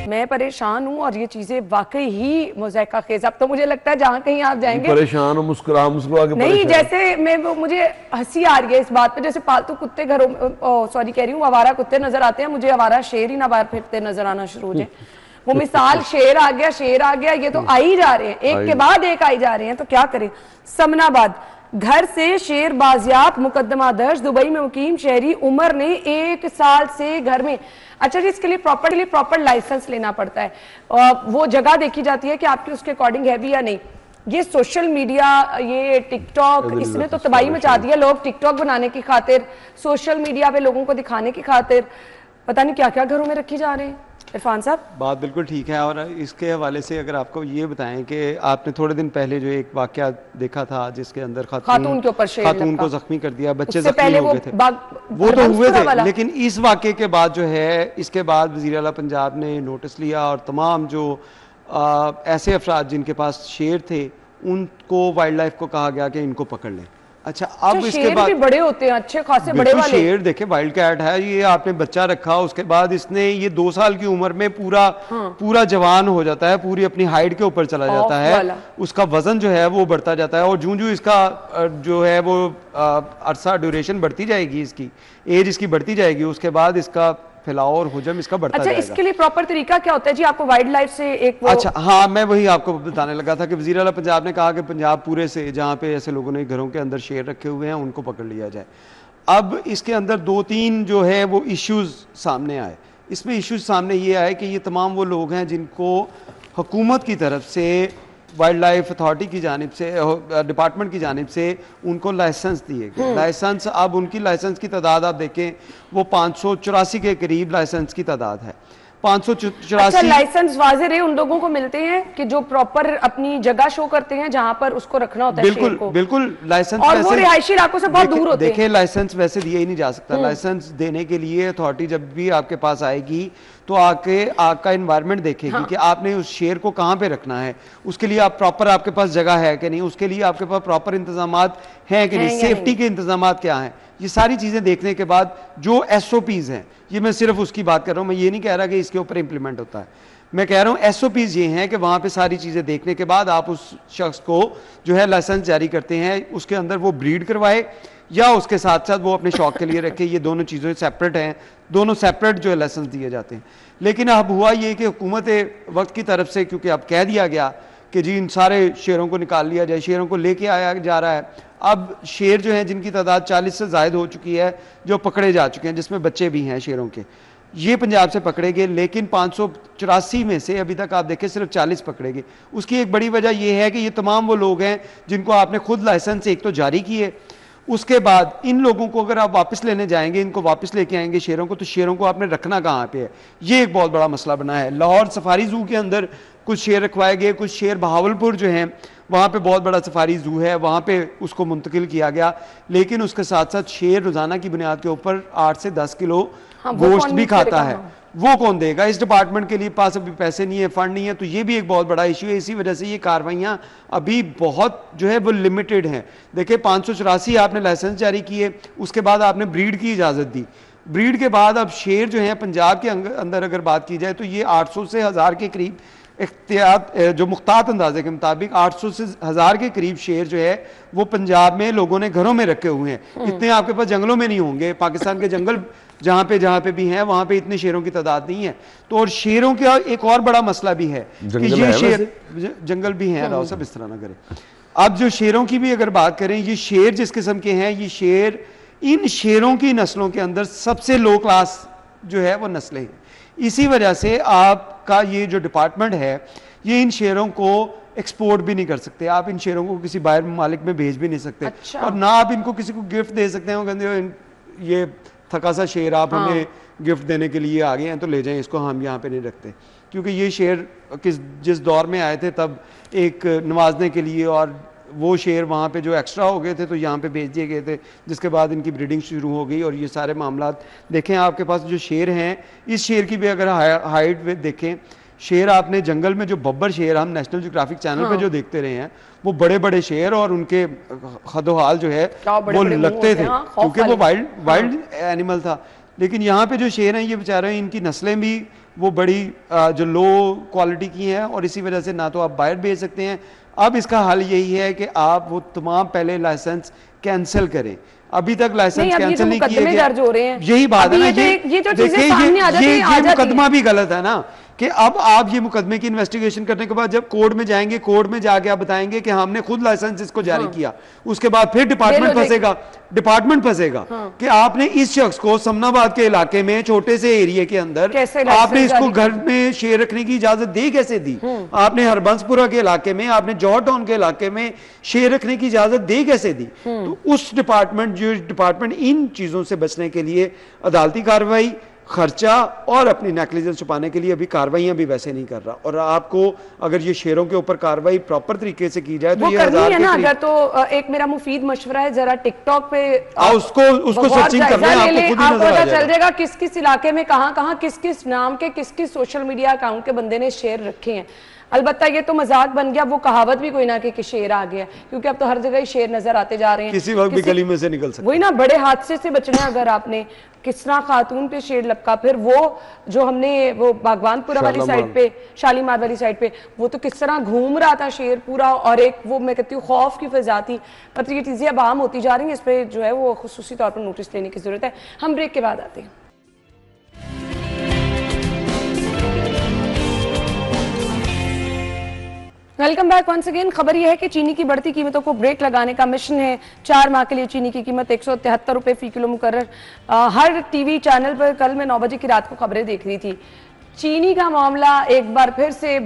मैं परेशान हूँ और ये चीजें वाकई ही मुज़ायका खेज। अब तो मुझे लगता है जहाँ कहीं आप जाएंगे परेशान हो, मुस्कुरा के नहीं, जैसे मैं मुझे हंसी आ रही है इस बात पे, जैसे पालतू कुत्ते घरों में, सॉरी कह रही हूँ, आवारा कुत्ते नजर आते हैं, मुझे आवारा शेर ही ना बाहर फिरते नजर आना शुरू हो जाए। वो मिसाल शेर आ गया, ये तो आ ही जा रहे हैं, एक के बाद एक आई जा रहे हैं, तो क्या करें। समनाबाद, घर से शेर बाजियाब, मुकदमा दर्ज, दुबई में मुकीम शहरी उमर ने 1 साल से घर में। अच्छा जी, इसके लिए प्रॉपर लाइसेंस लेना पड़ता है और वो जगह देखी जाती है कि आपकी उसके अकॉर्डिंग है भी या नहीं। ये सोशल मीडिया, ये टिकटॉक, इसने तो तबाही मचा दी है। लोग टिकटॉक बनाने की खातिर, सोशल मीडिया पे लोगों को दिखाने की खातिर पता नहीं क्या क्या घरों में रखी जा रहे हैं। इरफान साहब, बात बिल्कुल ठीक है। और इसके हवाले से अगर आपको ये बताएं कि आपने थोड़े दिन पहले जो एक वाकया देखा था जिसके अंदर खातून के ऊपर खातून को जख्मी कर दिया, बच्चे जख्मी हो गए थे, वो तो हुए थे। लेकिन इस वाकये के बाद जो है, इसके बाद वज़ीर आला पंजाब ने नोटिस लिया और तमाम जो ऐसे अफराद जिनके पास शेर थे उनको वाइल्ड लाइफ को कहा गया कि इनको पकड़ लें। अच्छा, अब इसके शेर बाद भी बड़े होते हैं, अच्छे खासे बड़े वाले। शेर देखे वाइल्ड कैट है, ये आपने बच्चा रखा, उसके बाद इसने ये 2 साल की उम्र में पूरा जवान हो जाता है, पूरी अपनी हाइट के ऊपर चला जाता है, उसका वजन जो है वो बढ़ता जाता है, और जूं इसका जो है वो अरसा ड्यूरेशन बढ़ती जाएगी, इसकी एज इसकी बढ़ती जाएगी, उसके बाद इसका फैलाव और हुजम इसका बढ़ता जाएगा। इसके लिए प्रॉपर तरीका क्या होता है जी? आपको वाइल्ड लाइफ से एक वो... अच्छा हाँ, मैं वही आपको बताने लगा था कि वज़ीर आला पंजाब ने कहा कि पंजाब पूरे से जहाँ पे ऐसे लोगों ने घरों के अंदर शेर रखे हुए हैं उनको पकड़ लिया जाए। अब इसके अंदर 2-3 जो है वो इश्यूज सामने आए। इसमें इश्यूज सामने ये आए कि ये तमाम वो लोग हैं जिनको हुकूमत की तरफ से, वाइल्ड लाइफ अथॉरिटी की जानिब से, डिपार्टमेंट की जानिब से उनको लाइसेंस दिए गए। लाइसेंस, अब उनकी लाइसेंस की तादाद आप देखें वो 584 के करीब लाइसेंस की तादाद है। 584। अच्छा, लाइसेंस वाज़े रहे उन लोगों को मिलते हैं कि जो प्रॉपर अपनी जगह शो करते हैं जहां पर उसको रखना होता है शेर को। बिल्कुल लाइसेंस, और वो रिहायशी इलाकों से बहुत दूर होते हैं। देखिए लाइसेंस वैसे दिया ही नहीं जा सकता। लाइसेंस देने के लिए अथॉरिटी जब भी आपके पास आएगी तो आपका एनवायरनमेंट देखेगी कि आपने उस शेर को कहाँ पे रखना है, उसके लिए आप प्रॉपर, आपके पास जगह है कि नहीं, उसके लिए आपके पास प्रॉपर इंतजामात हैं कि नहीं, सेफ्टी के इंतजामात क्या हैं, ये सारी चीज़ें देखने के बाद जो SOPs हैं, ये मैं सिर्फ उसकी बात कर रहा हूँ, मैं ये नहीं कह रहा कि इसके ऊपर इंप्लीमेंट होता है, मैं कह रहा हूँ SOPs ये हैं कि वहाँ पे सारी चीज़ें देखने के बाद आप उस शख्स को जो है लाइसेंस जारी करते हैं, उसके अंदर वो ब्रीड करवाए या उसके साथ साथ वो अपने शौक के लिए रखे। ये दोनों चीज़ें सेपरेट हैं, दोनों सेपरेट जो है लाइसेंस दिए जाते हैं। लेकिन अब हुआ ये कि हुकूमत वक्त की तरफ से, क्योंकि अब कह दिया गया कि जी इन सारे शेरों को निकाल लिया जाए, शेरों को लेके आया जा रहा है। अब शेर जो हैं जिनकी तादाद 40 से ज़ायद हो चुकी है, जो पकड़े जा चुके हैं, जिसमें बच्चे भी हैं शेरों के, ये पंजाब से पकड़े गए, लेकिन 584 में से अभी तक आप देखें सिर्फ 40 पकड़े गए। उसकी एक बड़ी वजह यह है कि ये तमाम वो लोग हैं जिनको आपने खुद लाइसेंस एक तो जारी किए, उसके बाद इन लोगों को अगर आप वापस लेने जाएंगे, इनको वापस लेके आएंगे शेरों को, तो शेरों को आपने रखना कहाँ पे है, ये एक बहुत बड़ा मसला बना है। लाहौर सफारी जू के अंदर कुछ शेर रखवाए गए, कुछ शेर बहावलपुर जो हैं वहाँ पे बहुत बड़ा सफारी जू है, वहाँ पे उसको मुंतकिल किया गया, लेकिन उसके साथ साथ शेर रोज़ाना की बुनियाद के ऊपर 8 से 10 किलो गोश्त भी खाता है। वो कौन देगा? इस डिपार्टमेंट के लिए पास अभी पैसे नहीं है, फंड नहीं है, तो ये भी एक बहुत बड़ा इशू है। इसी वजह से ये कार्रवाइयाँ अभी बहुत जो है वो लिमिटेड हैं। देखिए 584 आपने लाइसेंस जारी किए, उसके बाद आपने ब्रीड की इजाज़त दी, ब्रीड के बाद अब शेर जो है पंजाब के अंदर अगर बात की जाए तो ये 800 से 1000 के करीब एहतियात, जो मुख्तात अंदाजे के मुताबिक 800 से 1000 के करीब शेर जो है वो पंजाब में लोगों ने घरों में रखे हुए हैं। इतने आपके पास जंगलों में नहीं होंगे, पाकिस्तान के जंगल जहाँ पे भी हैं वहाँ पे इतने शेरों की तादाद नहीं है। तो और शेरों का एक और बड़ा मसला भी है कि ये शेर, जंगल भी हैं, राव साहब इस तरह ना करें। अब जो शेरों की भी अगर बात करें, ये शेर जिस किस्म के हैं, ये शेर इन शेरों की नस्लों के अंदर सबसे लो क्लास जो है वो नस्लें हैं। इसी वजह से आपका ये जो डिपार्टमेंट है ये इन शेरों को एक्सपोर्ट भी नहीं कर सकते, आप इन शेरों को किसी बाहर ममालिक में भेज भी नहीं सकते। अच्छा। और ना आप इनको किसी को गिफ्ट दे सकते हैं, वो कहते ये थका सा शेर आप हमें गिफ्ट देने के लिए आ गए हैं तो ले जाएं इसको, हम यहाँ पे नहीं रखते। क्योंकि ये शेर जिस दौर में आए थे तब एक नवाजने के लिए, और वो शेर वहाँ पे जो एक्स्ट्रा हो गए थे तो यहाँ पे भेज दिए गए थे, जिसके बाद इनकी ब्रीडिंग शुरू हो गई और ये सारे मामलात देखें। आपके पास जो शेर हैं, इस शेर की भी अगर हाइट देखें, शेर आपने जंगल में जो बब्बर शेर हम नेशनल ज्योग्राफिक चैनल पे जो देखते रहे हैं, वो बड़े बड़े शेर और उनके खदोहाल जो है वो लगते थे क्योंकि वो वाइल्ड एनिमल था। लेकिन यहाँ पे जो शेर हैं ये बेचारे, इनकी नस्लें भी वो बड़ी जो लो क्वालिटी की हैं, और इसी वजह से ना तो आप बाहर भेज सकते हैं। अब इसका हल यही है कि आप वो तमाम पहले लाइसेंस कैंसिल करें। अभी तक लाइसेंस कैंसिल नहीं किए गए, यही बात है ना। ये मुकदमा भी गलत है ना कि अब आप ये मुकदमे की इन्वेस्टिगेशन करने के बाद जब कोर्ट में जाएंगे, कोर्ट में जाके आप बताएंगे कि हमने खुद लाइसेंस इसको जारी किया, उसके बाद फिर डिपार्टमेंट फंसेगा कि आपने इस शख्स को समनाबाद के इलाके में छोटे से एरिया के अंदर आपने इसको घर में शेर रखने की इजाजत दे कैसे दी? आपने हरबंसपुरा के इलाके में, आपने जौहर टाउन के इलाके में शेर रखने की इजाजत दे कैसे दी? तो उस डिपार्टमेंट इन चीजों से बचने के लिए अदालती कार्रवाई, खर्चा और अपनी नेगलिजेंस छुपाने के लिए अभी कार्रवाइयां भी वैसे नहीं कर रहा। और आपको अगर ये शेरों के ऊपर कार्रवाई प्रॉपर तरीके से की जाए तो ये करनी है ना। अगर तो एक मेरा मुफीद मशवरा है, जरा टिकटॉक पे उसको सर्चिंग करना है, आपको खुद ही नजर आ चल जाएगा किस किस इलाके में कहां किस किस नाम के किस किस सोशल मीडिया अकाउंट के बंदे ने शेर रखे हैं। अलबत्ता ये तो मजाक बन गया, वो कहावत भी कोई ना कि शेर आ गया, क्योंकि अब तो हर जगह ही शेर नजर आते जा रहे हैं, किसी वक्त भी गली में से निकल सकते। वही ना, बड़े हादसे से बचना अगर आपने, किस तरह खातून पे शेर लपका, फिर वो जो हमने वो बागवानपुरा वाली साइड पे, शालीमार वाली साइड पे, वो तो किस तरह घूम रहा था शेर पूरा, और एक वो मैं कहती हूँ खौफ की फिजा थी। पर ये चीजें अब आम होती जा रही हैं, इस पर जो है वो खुसूसी तौर पर नोटिस लेने की जरूरत है। हम ब्रेक के बाद आते हैं। Welcome back once again. खबर यह है कि चीनी की बढ़ती कीमतों को ब्रेक लगाने का मिशन है। 4 माह के लिए चीनी की कीमत 173 रुपये फी किलो मुकर्रर। हर टीवी चैनल पर कल मैं 9 बजे की रात को खबरें देख रही थी। चीनी का मामला एक बार फिर से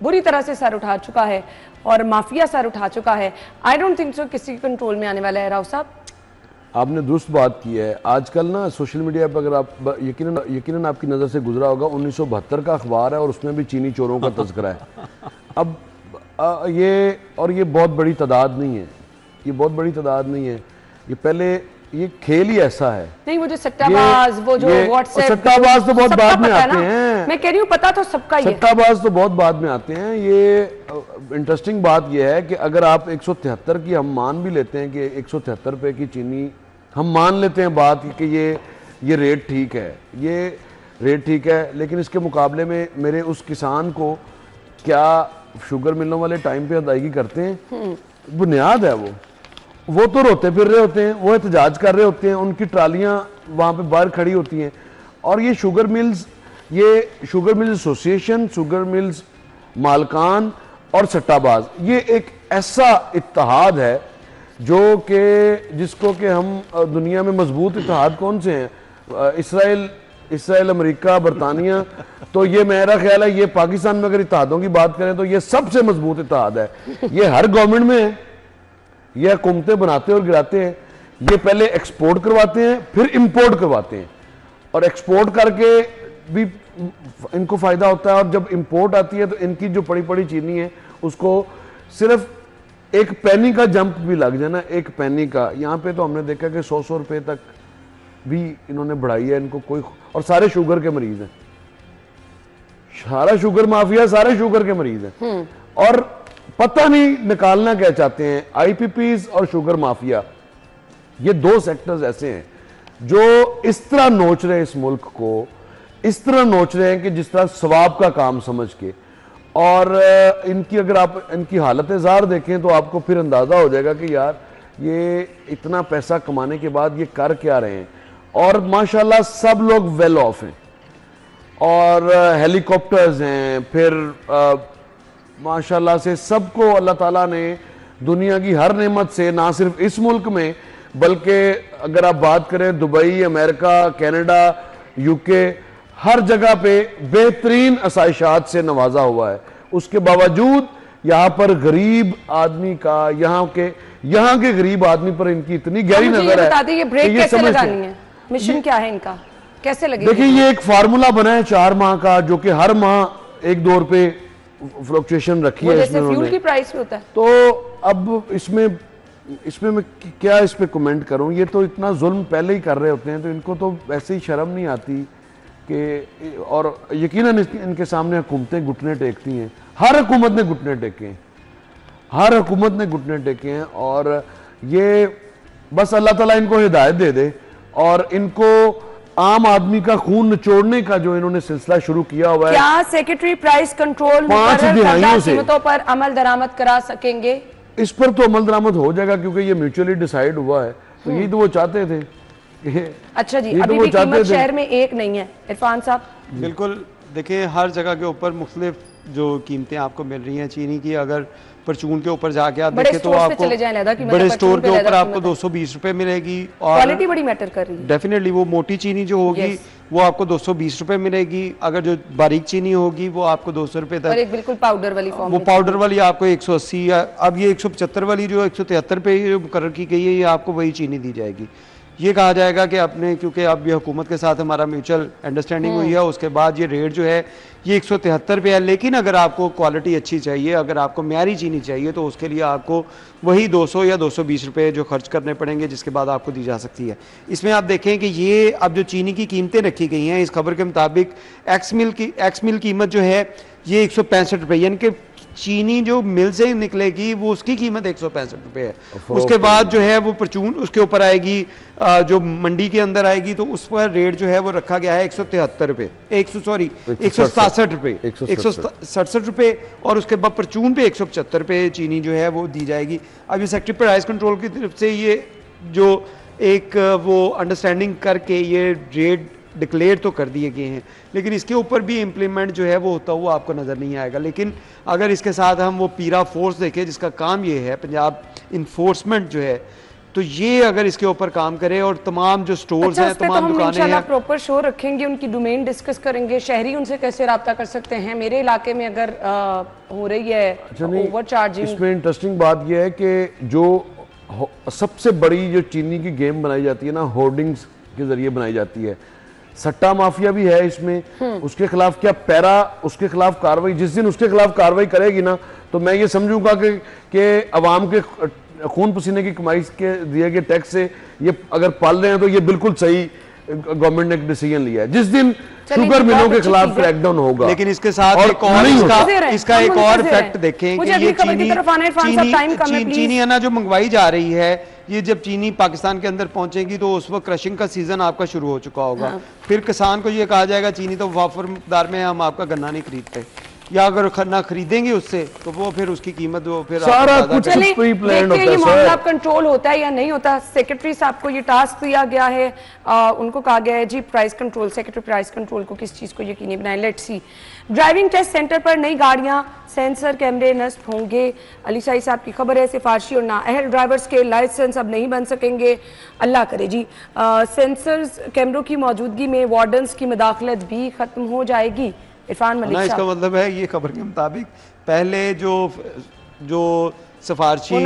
बुरी तरह से सर उठा चुका है और माफिया सर उठा चुका है। आई डोंट थिंक सो किसी कंट्रोल में आने वाला है। राव साहब, आपने दुरुस्त बात की है। आजकल ना सोशल मीडिया पर अगर आप यकीनन आपकी नज़र से गुजरा होगा, 1972 का अखबार है और उसमें भी चीनी चोरों का तज़किरा है। अब ये बहुत बड़ी तादाद नहीं है, ये बहुत बड़ी तादाद नहीं है। ये पहले ये खेल ही ऐसा है। नहीं, वो जो सट्टाबाज, वो जो व्हाट्सएप, सट्टाबाज तो बहुत बाद में आते हैं। मैं कह रही हूँ पता तो सबका ही है। सट्टाबाज तो बहुत बाद में आते हैं। ये इंटरेस्टिंग बात ये है कि अगर आप 173 की, हम मान भी लेते हैं कि 173 रुपए की चीनी, हम मान लेते हैं बात कि ये रेट ठीक है, ये रेट ठीक है, लेकिन इसके मुकाबले में मेरे उस किसान को क्या शुगर मिलों वाले टाइम पे अदायगी करते हैं? बुनियाद है वो तो रोते फिर रहे होते हैं, वो एहतजाज कर रहे होते हैं, उनकी ट्रालियां वहां पे बाहर खड़ी होती हैं। और ये sugar mills association, sugar mills मालकान और सट्टाबाज, ये एक ऐसा इत्तेहाद है जो कि जिसको कि हम दुनिया में मजबूत इत्तेहाद कौन से हैं, इसराइल, अमेरिका, बरतानिया, तो ये मेरा ख्याल है ये पाकिस्तान में अगर इत्तेहादों की बात करें तो ये सबसे मजबूत इत्तेहाद है। ये हर गवर्नमेंट में है, ये हुकूमतें बनाते और गिराते हैं। ये पहले एक्सपोर्ट करवाते हैं, फिर इंपोर्ट करवाते हैं, और एक्सपोर्ट करके भी इनको फायदा होता है। और जब इंपोर्ट आती है तो इनकी जो पड़ी पड़ी चीनी है उसको सिर्फ एक पैनी का जंप भी लग जाना, एक पैनी का, यहाँ पे तो हमने देखा कि 100 रुपए तक भी इन्होंने बढ़ाई है इनको कोई। और सारे शुगर के मरीज हैं, सारा शुगर माफिया, सारे शुगर के मरीज हैं, और पता नहीं निकालना क्या चाहते हैं। आईपीपीज और शुगर माफिया, ये 2 सेक्टर्स ऐसे हैं जो इस तरह नोच रहे हैं इस मुल्क को, इस तरह नोच रहे हैं कि जिस तरह सवाब का काम समझ के। और इनकी अगर आप इनकी हालत ज़ार देखें तो आपको फिर अंदाजा हो जाएगा कि यार ये इतना पैसा कमाने के बाद ये कर क्या रहे हैं। और माशाल्लाह सब लोग वेल ऑफ हैं, और हेलीकॉप्टर्स हैं, फिर माशाल्लाह से सबको अल्लाह ताला ने दुनिया की हर नेमत से, ना सिर्फ इस मुल्क में बल्कि अगर आप बात करें दुबई, अमेरिका, कनाडा, यूके, हर जगह पे बेहतरीन आसाइशात से नवाजा हुआ है। उसके बावजूद यहाँ पर गरीब आदमी का, यहाँ के गरीब आदमी पर इनकी इतनी गहरी नजर है। ये ब्रेक कैसे लगानी है, मिशन क्या है इनका, कैसे लगेगा? देखिए ये एक फार्मूला बना है 4 माह का, जो कि हर माह 1-2 रुपए फ्लक्चुएशन रखी है जैसे फ्यूल की प्राइस होता है। तो अब इसमें मैं क्या इस पे कमेंट करूं, ये तो इतना जुल्म पहले ही कर रहे होते हैं, तो इनको तो वैसे ही शर्म नहीं आती कि, और यकीनन इनके सामने हुकूमतें घुटने टेकती हैं। हर हुकूमत ने घुटने टेके हैं, हर हुकूमत ने घुटने टेके हैं, और ये बस अल्लाह ताला इनको हिदायत दे दे और इनको आम आदमी का खून निचोड़ने का जो इन्होंने सिलसिला शुरू किया हुआ है। क्या सेक्रेटरी प्राइस कंट्रोल 5 दिहाइयों से कीमतों पर अमल दरामद करा सकेंगे? इस पर तो अमल दरामद हो जाएगा क्योंकि ये म्यूचुअली डिसाइड हुआ है, तो यही तो वो चाहते थे। अच्छा जी, अभी भी कीमत शहर में एक नहीं है इरफान साहब। बिल्कुल, देखिए हर जगह के ऊपर मुख्तलिफ जो कीमतें आपको मिल रही हैं चीनी की। अगर परचून के ऊपर जाके आप देखें तो आपको बड़े स्टोर के ऊपर आपको 220 रुपए मिलेगी, और क्वालिटी बड़ी मैटर कर रही है। डेफिनेटली वो मोटी चीनी जो होगी वो आपको 220 रुपए मिलेगी, अगर जो बारीक चीनी होगी वो आपको 200 रुपए तक, और एक बिल्कुल पाउडर वाली फॉर्म, वो पाउडर वाली आपको 180, अब ये 175 वाली जो 173 पे मुकर्रर की गई है, ये आपको वही चीनी दी जाएगी। ये कहा जाएगा कि आपने, क्योंकि अब ये हुकूमत के साथ हमारा म्यूचुअल अंडरस्टैंडिंग हुई है, उसके बाद ये रेट जो है ये 173 पे है। लेकिन अगर आपको क्वालिटी अच्छी चाहिए, अगर आपको म्यारी चीनी चाहिए, तो उसके लिए आपको वही 200 या 220 रुपये जो खर्च करने पड़ेंगे, जिसके बाद आपको दी जा सकती है। इसमें आप देखें कि ये अब जो चीनी की कीमतें रखी गई हैं, इस खबर के मुताबिक एक्स मिल कीमत जो है ये 165 रुपये, यानी कि चीनी जो मिल से निकलेगी वो उसकी कीमत 165 रुपये है। उसके बाद जो है वो परचून उसके ऊपर आएगी, जो मंडी के अंदर आएगी, तो उस पर रेट जो है वो रखा गया है 173 रुपये, 167 रुपये, 167 रुपये, और उसके बाद परचून पे 175 रुपये चीनी जो है वो दी जाएगी। अब ये सेक्रेटरी प्राइस कंट्रोल की तरफ से ये जो एक वो अंडरस्टैंडिंग करके ये रेट डिक्लेयर तो कर दिए गए हैं, लेकिन इसके ऊपर भी इम्प्लीमेंट जो है वो होता हुआ आपको नज़र नहीं आएगा। लेकिन अगर इसके साथ हम वो पीरा फोर्स देखें, जिसका काम ये है पंजाब इन्फोर्समेंट जो है, तो ये अगर इसके ऊपर काम करे और तमाम जो स्टोर्स हैं, तमाम दुकानें हैं, प्रॉपर शो रखेंगे, उनकी डोमेन डिस्कस करेंगे, शहरी उनसे कैसे रब्ता कर सकते हैं। मेरे इलाके में अगर हो रही है ओवर चार्जिंग, इसमें इंटरेस्टिंग बात यह है कि जो सबसे बड़ी जो चीनी की गेम बनाई जाती है ना, होर्डिंग्स के जरिए बनाई जाती है। सट्टा माफिया भी है इसमें, उसके खिलाफ क्या पैरा उसके खिलाफ कार्रवाई, जिस दिन उसके खिलाफ कार्रवाई करेगी ना, तो मैं ये समझूंगा कि अवाम के खून पसीने की कमाई के दिए गए टैक्स से ये अगर पाल रहे हैं, तो ये बिल्कुल सही गवर्नमेंट ने एक डिसीजन लिया है। जिस दिन शुगर मिलों के खिलाफ क्रैकडाउन होगा। लेकिन इसके साथ इसका एक और फैक्ट देखें कि ये चीनी है ना जो मंगवाई जा रही है, ये जब चीनी पाकिस्तान के अंदर पहुंचेगी तो उस वक्त क्रशिंग का सीजन आपका शुरू हो चुका होगा। हाँ। फिर किसान को ये कहा जाएगा चीनी तो वाफर मकदार में हम आपका गन्ना नहीं खरीदते, या अगर ना खरीदेंगे उससे तो वो फिर उसकी कीमत वो फिर सारा कुछ प्री प्लान्ड होता है। ये मामला कंट्रोल होता है या नहीं होता? सेक्रेटरी साहब को ये टास्क दिया गया है, उनको कहा गया है जी price control, secretary price control को किस चीज को यकीनी बनाए। Let's see. Driving test centre पर नई गाड़ियां, सेंसर कैमरे नस्ब होंगे। अली शाही साहब की खबर है, सिफारशी और नाअहल ड्राइवर्स के लाइसेंस अब नहीं बन सकेंगे, अल्लाह करे जी। सेंसर्स कैमरों की मौजूदगी में वार्डन्स की मुदाखलत भी खत्म हो जाएगी। इरफान मलिक साहब, इसका मतलब है ये खबर के मुताबिक पहले जो सिफारशी और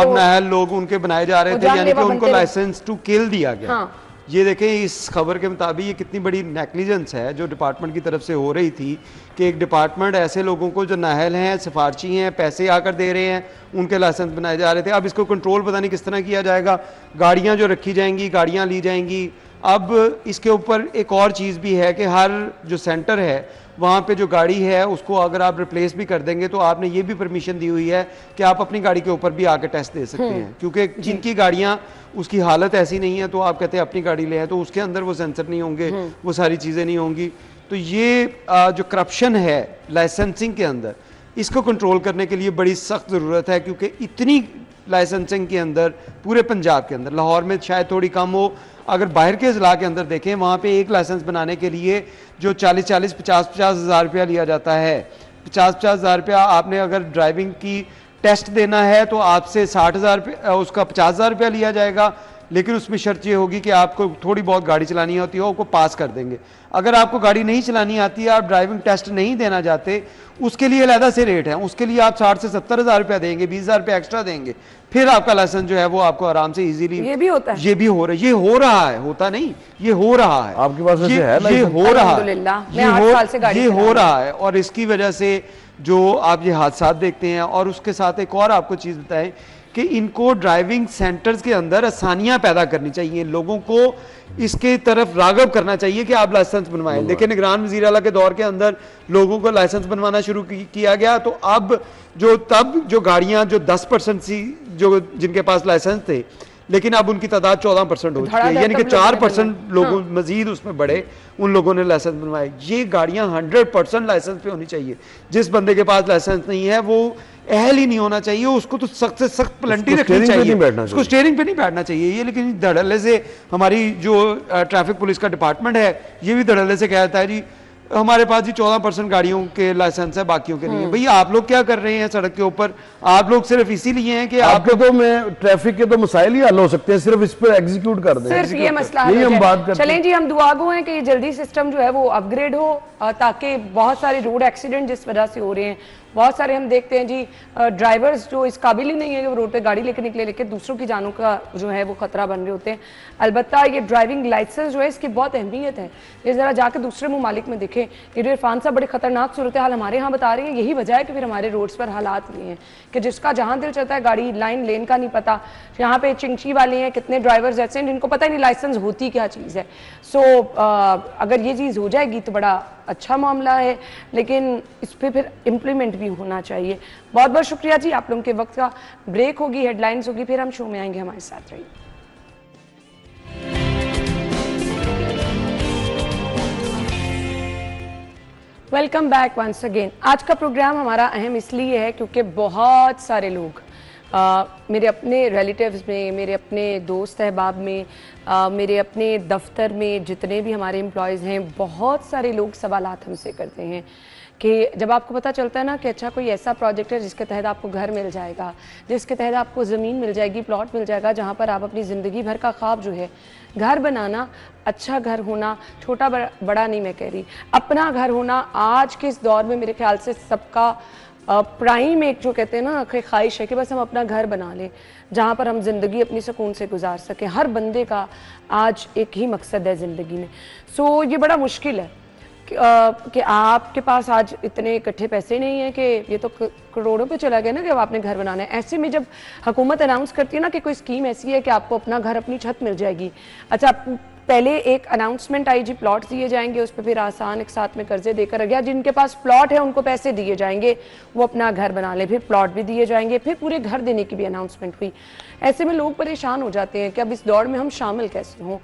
नाअहल लोग उनके बनाए जा रहे थे, यानी कि उनको लाइसेंस टू किल दिया गया। हाँ। ये देखें इस खबर के मुताबिक ये कितनी बड़ी नेग्लिजेंस है जो डिपार्टमेंट की तरफ से हो रही थी कि एक डिपार्टमेंट ऐसे लोगों को जो नाअहल हैं, सिफारशी हैं, पैसे आकर दे रहे हैं, उनके लाइसेंस बनाए जा रहे थे। अब इसको कंट्रोल पता नहीं किस तरह किया जाएगा। गाड़ियां जो रखी जाएंगी, गाड़ियां ली जाएंगी। अब इसके ऊपर एक और चीज़ भी है कि हर जो सेंटर है वहाँ पे जो गाड़ी है उसको अगर आप रिप्लेस भी कर देंगे तो आपने ये भी परमिशन दी हुई है कि आप अपनी गाड़ी के ऊपर भी आके टेस्ट दे सकते हैं, क्योंकि जिनकी गाड़ियाँ उसकी हालत ऐसी नहीं है तो आप कहते हैं अपनी गाड़ी ले आए, तो उसके अंदर वो सेंसर नहीं होंगे, वो सारी चीज़ें नहीं होंगी। तो ये जो करप्शन है लाइसेंसिंग के अंदर, इसको कंट्रोल करने के लिए बड़ी सख्त ज़रूरत है, क्योंकि इतनी लाइसेंसिंग के अंदर पूरे पंजाब के अंदर, लाहौर में शायद थोड़ी कम हो, अगर बाहर के ज़िला के अंदर देखें वहाँ पे एक लाइसेंस बनाने के लिए जो 40-40, 50-50 हज़ार रुपया लिया जाता है। 50-50 हज़ार रुपया आपने अगर ड्राइविंग की टेस्ट देना है तो आपसे 60,000 रुपया, उसका 50,000 रुपया लिया जाएगा, लेकिन उसमें शर्त ये होगी कि आपको थोड़ी बहुत गाड़ी चलानी होती हो, आपको पास कर देंगे। अगर आपको गाड़ी नहीं चलानी आती है, आप ड्राइविंग टेस्ट नहीं देना चाहते, उसके लिए अलग से रेट है, उसके लिए आप 60 से 70 हज़ार रुपया देंगे, 20,000 रुपया एक्स्ट्रा देंगे, फिर आपका लाइसेंस जो है वो आपको आराम से इजीली। ये भी होता है, ये भी हो रहा है, ये हो रहा है, होता नहीं, ये हो रहा है आपके पास है, ये हो रहा है, ये हो रहा है। और इसकी वजह से जो आप ये हादसा देखते हैं, और उसके साथ एक और आपको चीज़ बताएं कि इनको ड्राइविंग सेंटर्स के अंदर आसानियां पैदा करनी चाहिए, लोगों को इसके तरफ राग़ब करना चाहिए कि आप लाइसेंस बनवाएं। देखिए निगरान वज़ीर आला के दौर के अंदर लोगों को लाइसेंस बनवाना शुरू किया गया, तो अब तब जो गाड़ियां जो 10% सी जो जिनके पास लाइसेंस थे, लेकिन अब उनकी तादाद 14% हो चुकी है, यानी कि 4% लोगों मजीद उसमें बढ़े, उन लोगों ने लाइसेंस बनवाए। ये गाड़ियां 100% लाइसेंस पे होनी चाहिए। जिस बंदे के पास लाइसेंस नहीं है वो अहल ही नहीं होना चाहिए, उसको तो सख्त से सख्त पेनल्टी रखनी चाहिए, उसको स्टीयरिंग पे नहीं बैठना चाहिए। ये लेकिन धड़ल्ले से हमारी जो ट्रैफिक पुलिस का डिपार्टमेंट है ये भी धड़ल्ले से कहता है जी हमारे पास जी 14% गाड़ियों के लाइसेंस है, बाकियों के नहीं है। भैया आप लोग क्या कर रहे हैं सड़क के ऊपर? आप लोग सिर्फ इसीलिए हैं कि आपके तो मैं ट्रैफिक के तो मसाइल ही हल हो सकते हैं, सिर्फ इस पर एग्जीक्यूट कर दें, सिर्फ ये मसला यही हम बात करते हैं। चलें जी, हम दुआगो हैं कि ये जल्दी सिस्टम जो है वो अपग्रेड हो, ताकि बहुत सारे रोड एक्सीडेंट जिस वजह से हो रहे हैं बहुत सारे हम देखते हैं जी ड्राइवर्स जो इस काबिल ही नहीं है कि वो रोड पे गाड़ी लेकर निकले, लेकिन दूसरों की जानों का जो है वो खतरा बन रहे होते हैं। अलबत्ता ये ड्राइविंग लाइसेंस जो है इसकी बहुत अहमियत है। ये ज़रा जाकर दूसरे ममालिक में देखें, ये जो इरफान साहब बड़ी खतरनाक सूरत हाल हमारे यहाँ बता रहे हैं, यही वजह है कि फिर हमारे रोड्स पर हालात ये हैं कि जिसका जहाँ दिल चलता है गाड़ी, लाइन लेन का नहीं पता। यहाँ पे चिंची वाले हैं, कितने ड्राइवर्स ऐसे हैं जिनको पता ही नहीं लाइसेंस होती क्या चीज़ है। सो अगर ये चीज़ हो जाएगी तो बड़ा अच्छा मामला है, लेकिन इस पर फिर इम्प्लीमेंट भी होना चाहिए। बहुत बहुत शुक्रिया जी, आप लोगों के वक्त का। ब्रेक होगी, हेडलाइंस होगी, फिर हम शो में आएंगे, हमारे साथ रहिए। Welcome back once again. आज का प्रोग्राम हमारा अहम इसलिए है क्योंकि बहुत सारे लोग मेरे अपने रिलेटिव्स में, मेरे अपने दोस्त अहबाब में, मेरे अपने दफ्तर में जितने भी हमारे एम्प्लॉयज़ हैं, बहुत सारे लोग सवालात हमसे करते हैं कि जब आपको पता चलता है ना कि अच्छा कोई ऐसा प्रोजेक्ट है जिसके तहत आपको घर मिल जाएगा, जिसके तहत आपको ज़मीन मिल जाएगी, प्लॉट मिल जाएगा, जहाँ पर आप अपनी ज़िंदगी भर का ख्वाब जो है घर बनाना, अच्छा घर होना, छोटा बड़ा नहीं मैं कह रही, अपना घर होना आज के इस दौर में मेरे ख्याल से सबका प्राइम एक जो कहते हैं ना ख्वाहिश है कि बस हम अपना घर बना लें जहाँ पर हम ज़िंदगी अपनी सुकून से गुजार सकें। हर बंदे का आज एक ही मकसद है ज़िंदगी में। सो ये बड़ा मुश्किल है कि आपके पास आज इतने इकट्ठे पैसे नहीं है कि ये तो करोड़ों पे चला गया ना कि अब आपने घर बनाना है। ऐसे में जब हुकूमत अनाउंस करती है ना कि कोई स्कीम ऐसी है कि आपको अपना घर, अपनी छत मिल जाएगी, अच्छा पहले एक अनाउंसमेंट आई जी, प्लॉट दिए जाएंगे, उस पर फिर आसान एक साथ में कर्जे देकर गया, जिनके पास प्लॉट है उनको पैसे दिए जाएंगे, वो अपना घर बना ले, फिर प्लॉट भी दिए जाएंगे, फिर पूरे घर देने की भी अनाउंसमेंट हुई। ऐसे में लोग परेशान हो जाते हैं कि अब इस दौड़ में हम शामिल कैसे हों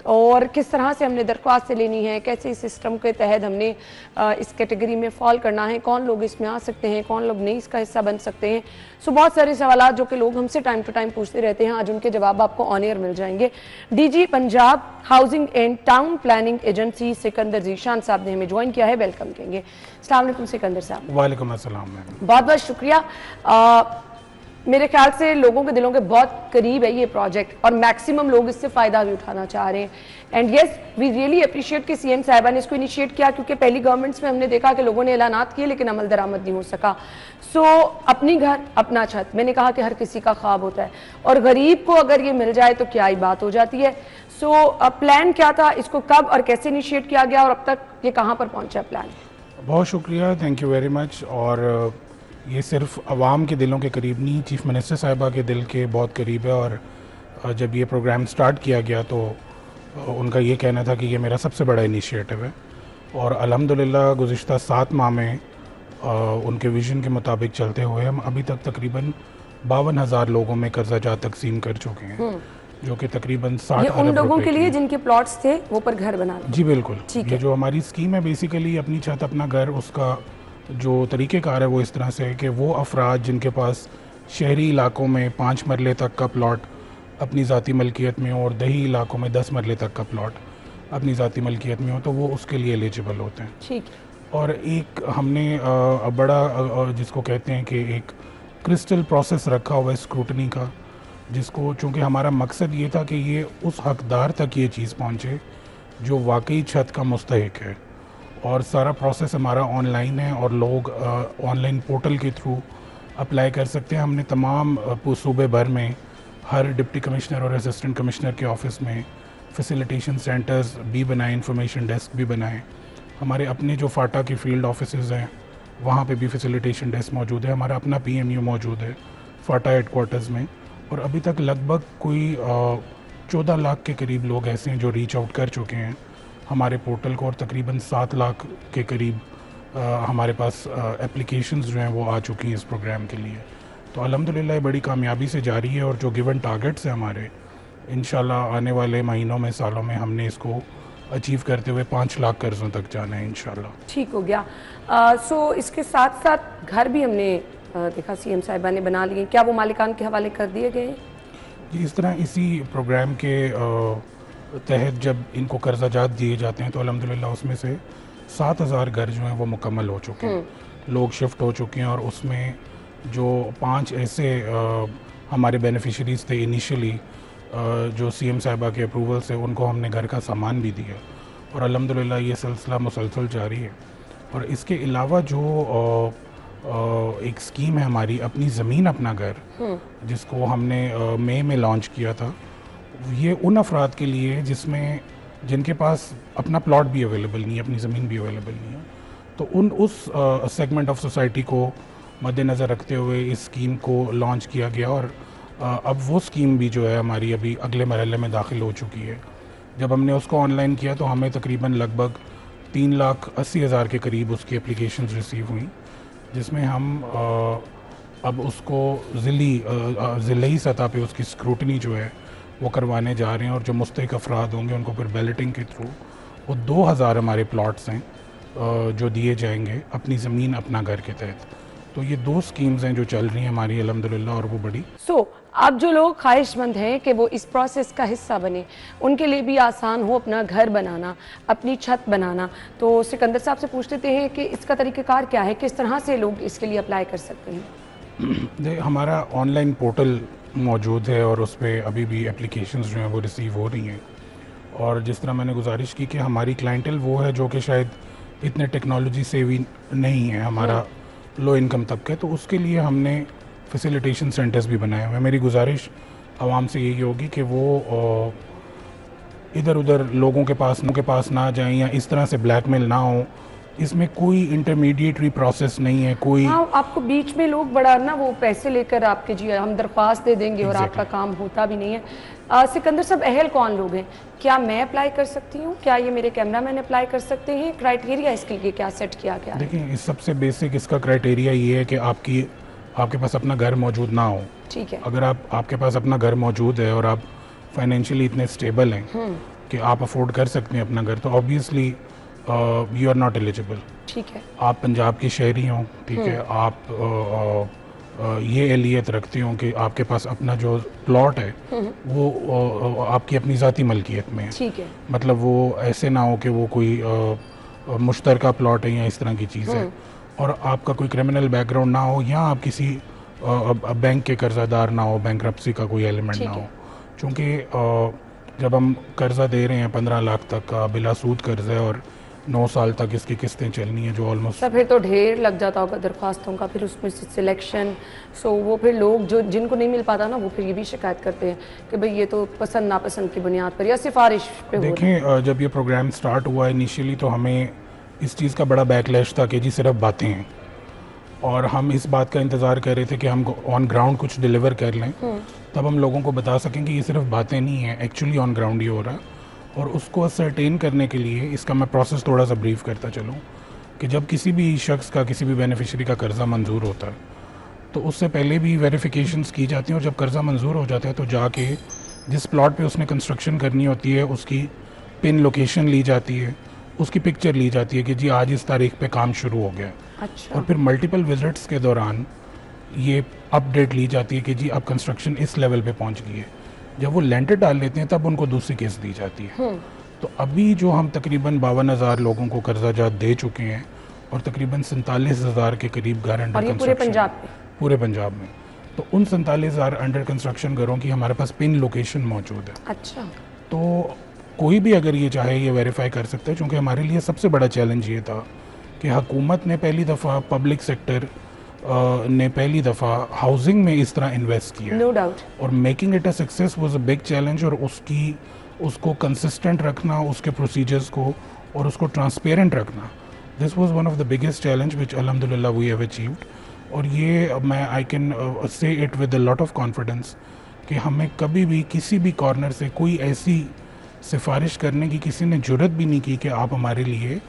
और किस तरह से हमने दरख्वास्त लेनी है, कैसे इस सिस्टम के तहत हमने इस कैटेगरी में फॉल करना है, कौन लोग इसमें आ सकते हैं, कौन लोग नहीं इसका हिस्सा बन सकते हैं। सो बहुत सारे सवाल जो कि लोग हमसे टाइम टू टाइम पूछते रहते हैं, आज उनके जवाब आपको ऑन एयर मिल जाएंगे। DG Punjab housing and town planning agency Sikandar Zeeshan साहब ने हमें ज्वाइन किया है, वेलकम कहेंगे। अस्सलाम वालेकुम सिकंदर साहब। वालेकुम अस्सलाम। बहुत बहुत शुक्रिया। मेरे ख्याल से लोगों के दिलों के बहुत करीब है ये प्रोजेक्ट और मैक्सिमम लोग इससे फ़ायदा भी उठाना चाह रहे हैं। And yes we really appreciate कि सीएम साहिबा ने इसको इनिशिएट किया, क्योंकि पहली गवर्नमेंट्स में हमने देखा कि लोगों ने ऐलानात किए लेकिन अमल दरामद नहीं हो सका। सो अपनी घर अपना छत, मैंने कहा कि हर किसी का ख्वाब होता है और गरीब को अगर ये मिल जाए तो क्या ही बात हो जाती है। सो प्लान क्या था, इसको कब और कैसे इनिशिएट किया गया और अब तक ये कहाँ पर पहुँचा प्लान? बहुत शुक्रिया, थैंक यू वेरी मच। और ये सिर्फ आवाम के दिलों के करीब नहीं, चीफ़ मिनिस्टर साहिबा के दिल के बहुत करीब है। और जब ये प्रोग्राम स्टार्ट किया गया तो उनका ये कहना था कि ये मेरा सबसे बड़ा इनिशिएटिव है और अल्हम्दुलिल्लाह गुज़िश्ता 7 माह में उनके विज़न के मुताबिक चलते हुए हम अभी तक तकरीबन 52,000 लोगों में कर्जा जात तकसीम कर चुके हैं, जो कि तकरीबन 60 अरब उन लोगों के लिए जिनके प्लॉट्स थे वो पर घर बना। जी बिल्कुल, ये जो हमारी स्कीम है बेसिकली अपनी छत अपना घर, उसका जो तरीक़ेकार है वो इस तरह से है कि वो अफराद जिनके पास शहरी इलाकों में 5 मरले तक का प्लॉट अपनी ज़ाती मलकियत में हो और दही इलाकों में 10 मरले तक का प्लॉट अपनी ज़ाती मलकियत में हो तो वो उसके लिए एलिजिबल होते हैं। ठीक। और एक हमने बड़ा जिसको कहते हैं कि एक क्रिस्टल प्रोसेस रखा हुआ है स्क्रूटनी का, जिसको चूँकि हमारा मकसद ये था कि ये उस हकदार तक ये चीज़ पहुँचे जो वाकई छत का मुस्तहिक है। और सारा प्रोसेस हमारा ऑनलाइन है और लोग ऑनलाइन पोर्टल के थ्रू अप्लाई कर सकते हैं। हमने तमाम सूबे भर में हर डिप्टी कमिश्नर और असिस्टेंट कमिश्नर के ऑफिस में फैसिलिटेशन सेंटर्स भी बनाए, इंफॉर्मेशन डेस्क भी बनाए। हमारे अपने जो फाटा के फील्ड ऑफिसेज़ हैं वहाँ पे भी फैसिलिटेशन डेस्क मौजूद है। हमारा अपना PMU मौजूद है फाटा हेडक्वार्टर्स में। और अभी तक लगभग कोई 14 लाख के करीब लोग ऐसे हैं जो रीच आउट कर चुके हैं हमारे पोर्टल को और तकरीबन 7 लाख के करीब हमारे पास एप्लीकेशंस जो हैं वो आ चुकी हैं इस प्रोग्राम के लिए। तो अल्हम्दुलिल्लाह ये बड़ी कामयाबी से जारी है और जो गिवन टारगेट्स हैं हमारे, इंशाल्लाह आने वाले महीनों में, सालों में हमने इसको अचीव करते हुए 5 लाख कर्ज़ों तक जाना है इंशाल्लाह। ठीक हो गया। सो इसके साथ साथ घर भी हमने देखा सीएम साहिबा ने बना लिए, क्या वो मालिकान के हवाले कर दिए गए? जी, इस तरह इसी प्रोग्राम के तहत जब इनको कर्जा जात दिए जाते हैं तो अल्हम्दुलिल्लाह उसमें से 7,000 घर जो हैं वो मुकम्मल हो चुके हैं, लोग शिफ्ट हो चुके हैं। और उसमें जो 5 ऐसे हमारे बेनिफिशरीज़ थे इनिशियली जो सीएम साहिबा के अप्रूवल से, उनको हमने घर का सामान भी दिया और अल्हम्दुलिल्लाह ये सिलसिला मुसलसल जारी है। और इसके अलावा जो एक स्कीम है हमारी अपनी ज़मीन अपना घर, जिसको हमने मई में लॉन्च किया था। ये उन अफराद के लिए जिसमें जिनके पास अपना प्लॉट भी अवेलेबल नहीं है, अपनी ज़मीन भी अवेलेबल नहीं है, तो उस सेगमेंट ऑफ सोसाइटी को मद्देनज़र रखते हुए इस स्कीम को लॉन्च किया गया। और अब वो स्कीम भी जो है हमारी अभी अगले मरहले में दाखिल हो चुकी है। जब हमने उसको ऑनलाइन किया तो हमें तकरीबन लगभग 3,80,000 के करीब उसकी एप्लीकेशंस रिसीव हुई, जिसमें हम अब उसको ज़िली सतह पे उसकी स्क्रूटनी जो है वो करवाने जा रहे हैं। और जो मुस्तहिक अफराद होंगे उनको फिर बैलेटिंग के थ्रू वो 2,000 हमारे प्लॉट्स हैं जो दिए जाएंगे अपनी ज़मीन अपना घर के तहत। तो ये 2 स्कीम्स हैं जो चल रही हैं हमारी अल्हम्दुलिल्लाह, और वो बड़ी। अब जो लोग ख्वाहिशमंद हैं कि वो इस प्रोसेस का हिस्सा बने, उनके लिए भी आसान हो अपना घर बनाना, अपनी छत बनाना, तो सिकंदर साहब से पूछ लेते हैं कि इसका तरीक़ाकार क्या है, किस तरह से लोग इसके लिए अप्लाई कर सकते हैं? हमारा ऑनलाइन पोर्टल मौजूद है और उस पर अभी भी एप्लीकेशंस जो हैं वो रिसीव हो रही हैं। और जिस तरह मैंने गुजारिश की कि हमारी क्लाइंटल वो है जो कि शायद इतने टेक्नोलॉजी सेवी नहीं है, हमारा लो इनकम तबका है, तो उसके लिए हमने फैसिलिटेशन सेंटर्स भी बनाए हुए हैं। मेरी गुजारिश आवाम से यही होगी कि वो इधर उधर लोगों के पास ना जाएं या इस तरह से ब्लैकमेल ना हो। इसमें कोई इंटरमीडिएटरी प्रोसेस नहीं है, कोई आपको बीच में लोग बड़ा ना वो पैसे लेकर आपके जी हम दरख्वास्त दे देंगे और आपका काम होता भी नहीं है। सिकंदर साहब, अहल कौन लोग हैं? क्या मैं अप्लाई कर सकती हूँ? क्या ये मेरे कैमरामैन अप्लाई कर सकते हैं? क्राइटेरिया इसके लिए क्या सेट किया गया है? देखिए, इस सबसे बेसिक इसका क्राइटेरिया ये है कि आपके पास अपना घर मौजूद ना हो। ठीक है। अगर आपके पास अपना घर मौजूद है और आप फाइनेंशियली इतने स्टेबल हैं कि आप अफोर्ड कर सकते हैं अपना घर, तो obviously you are not eligible. ठीक है। आप पंजाब की शहरी हों, ठीक है, आप ये एहलियत रखते हो कि आपके पास अपना जो प्लॉट है वो आपकी अपनी ज़ाती मलकियत में है। ठीक है। मतलब वो ऐसे ना हो कि वो कोई मुश्तरका प्लॉट है या इस तरह की चीज़ है, और आपका कोई क्रिमिनल बैकग्राउंड ना हो, या आप किसी बैंक के कर्जादार ना हो, बैंक्रप्सी का कोई एलिमेंट ना हो। चूँकि जब हम कर्जा दे रहे हैं 15 लाख तक का बिला सूद कर्जा है और 9 साल तक इसकी किस्तें चलनी है, जो ऑलमोस्ट फिर तो ढेर लग जाता होगा दरख्वास्तों का, फिर उसमें से सिलेक्शन। सो वो फिर लोग जो जिनको नहीं मिल पाता ना, वो फिर ये भी शिकायत करते हैं कि भाई ये तो पसंद नापसंद की बुनियाद पर या सिफारिश पे हो। देखें, जब ये प्रोग्राम स्टार्ट हुआ इनिशियली तो हमें इस चीज़ का बड़ा बैकलैश था कि जी सिर्फ बातें हैं, और हम इस बात का इंतज़ार कर रहे थे कि हम ऑन ग्राउंड कुछ डिलीवर कर लें, तब हम लोगों को बता सकें कि ये सिर्फ बातें नहीं हैं, एक्चुअली ऑन ग्राउंड ये हो रहा है। और उसको असरटेन करने के लिए इसका मैं प्रोसेस थोड़ा सा ब्रीफ करता चलूँ कि जब किसी भी शख्स का, किसी भी बेनिफिशियरी का कर्ज़ा मंजूर होता है तो उससे पहले भी वेरिफिकेशंस की जाती हैं, और जब कर्ज़ा मंजूर हो जाता है तो जाके जिस प्लॉट पे उसने कंस्ट्रक्शन करनी होती है उसकी पिन लोकेशन ली जाती है, उसकी पिक्चर ली जाती है कि जी आज इस तारीख पे काम शुरू हो गया। अच्छा। और फिर मल्टीपल विजिट्स के दौरान ये अपडेट ली जाती है कि जी अब कंस्ट्रक्शन इस लेवल पे पहुंच गई है। जब वो लेंटर डाल लेते हैं तब उनको दूसरी केस दी जाती है। तो अभी जो हम तकरीबन 52,000 लोगों को कर्जा जात दे चुके हैं और तकरीबन 47,000 के करीब घर अंडर कंस्ट्रक्शन, पूरे पंजाब में। तो उन 47,000 अंडर कंस्ट्रक्शन घरों की हमारे पास पिन लोकेशन मौजूद है। अच्छा। तो कोई भी अगर ये चाहे ये वेरीफाई कर सकता है, क्योंकि हमारे लिए सबसे बड़ा चैलेंज ये था कि हुकूमत ने पहली दफ़ा, पब्लिक सेक्टर ने पहली दफ़ा हाउसिंग में इस तरह इन्वेस्ट किया। No doubt. और making it a success was a big challenge, और उसको कंसिस्टेंट रखना, उसके प्रोसीजर्स को और उसको ट्रांसपेरेंट रखना, this was one of the biggest challenge विच अल्हम्दुलिल्लाह वी हैव अचीव्ड। और ये मैं I can say it with a lot of confidence कि हमें कभी भी किसी भी कॉर्नर से कोई ऐसी सिफारिश करने की किसी ने जुर्रत भी नहीं की कि आप हमारे लिए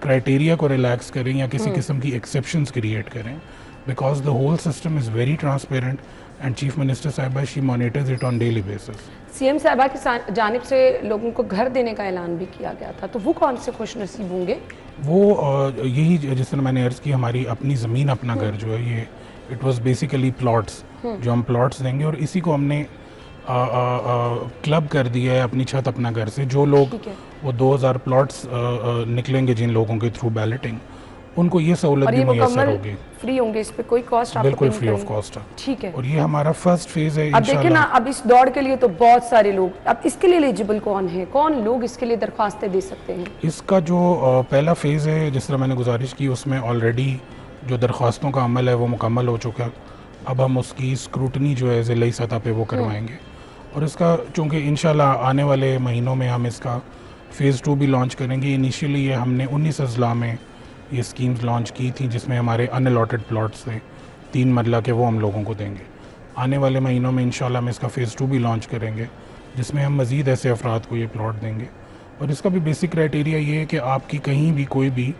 क्राइटेरिया को रिलैक्स करें या किसी किस्म की एक्सेप्शंस क्रिएट करें, because the whole system is very transparent and chief minister साहिबा she monitors it on daily basis. CM साहिबा की जानिब से लोगों को घर देने का ऐलान भी किया गया था, तो वो कौन से खुश नसीब होंगे? वो यही जिस तरह मैंने अर्ज़ की, हमारी अपनी ज़मीन अपना घर जो है, ये इट वाज बेसिकली प्लॉट्स, जो हम प्लॉट्स देंगे, और इसी को हमने क्लब कर दिया है अपनी छत अपना घर से। जो लोग वो 2000 प्लॉट्स निकलेंगे जिन लोगों के थ्रू बैलेटिंग, उनको ये सहूलत भी मुयसर होगी। फ्री होंगे, इस पे कोई कॉस्ट आपको बिल्कुल फ्री ऑफ कॉस्ट है। ठीक है। और ये हमारा फर्स्ट फेज है। अब देखिए ना, अब इस दौड़ के लिए तो बहुत सारे लोग, अब इसके लिए एलिजिबल कौन है, कौन लोग इसके लिए दरख्वास्तें दे सकते हैं? इसका जो पहला फेज है, जिस तरह मैंने गुजारिश की, उसमें ऑलरेडी जो दरख्वास्तों का अमल है वो मुकम्मल हो चुका है। अब हम उसकी स्क्रूटनी जो है ज़िले सतह पे वो करवाएंगे और इसका चूँकि इंशाल्लाह आने वाले महीनों में हम इसका फ़ेज़ 2 भी लॉन्च करेंगे। इनिशियली ये हमने 19 अजला में ये स्कीम्स लॉन्च की थी जिसमें हमारे अनअलॉटेड प्लॉट्स थे 3 मरला के, वो हम लोगों को देंगे। आने वाले महीनों में इंशाल्लाह हम इसका फ़ेज़ 2 भी लॉन्च करेंगे जिसमें हम मज़ीद ऐसे अफराद को ये प्लॉट देंगे। और इसका भी बेसिक क्राइटेरिया ये है कि आपकी कहीं भी कोई भी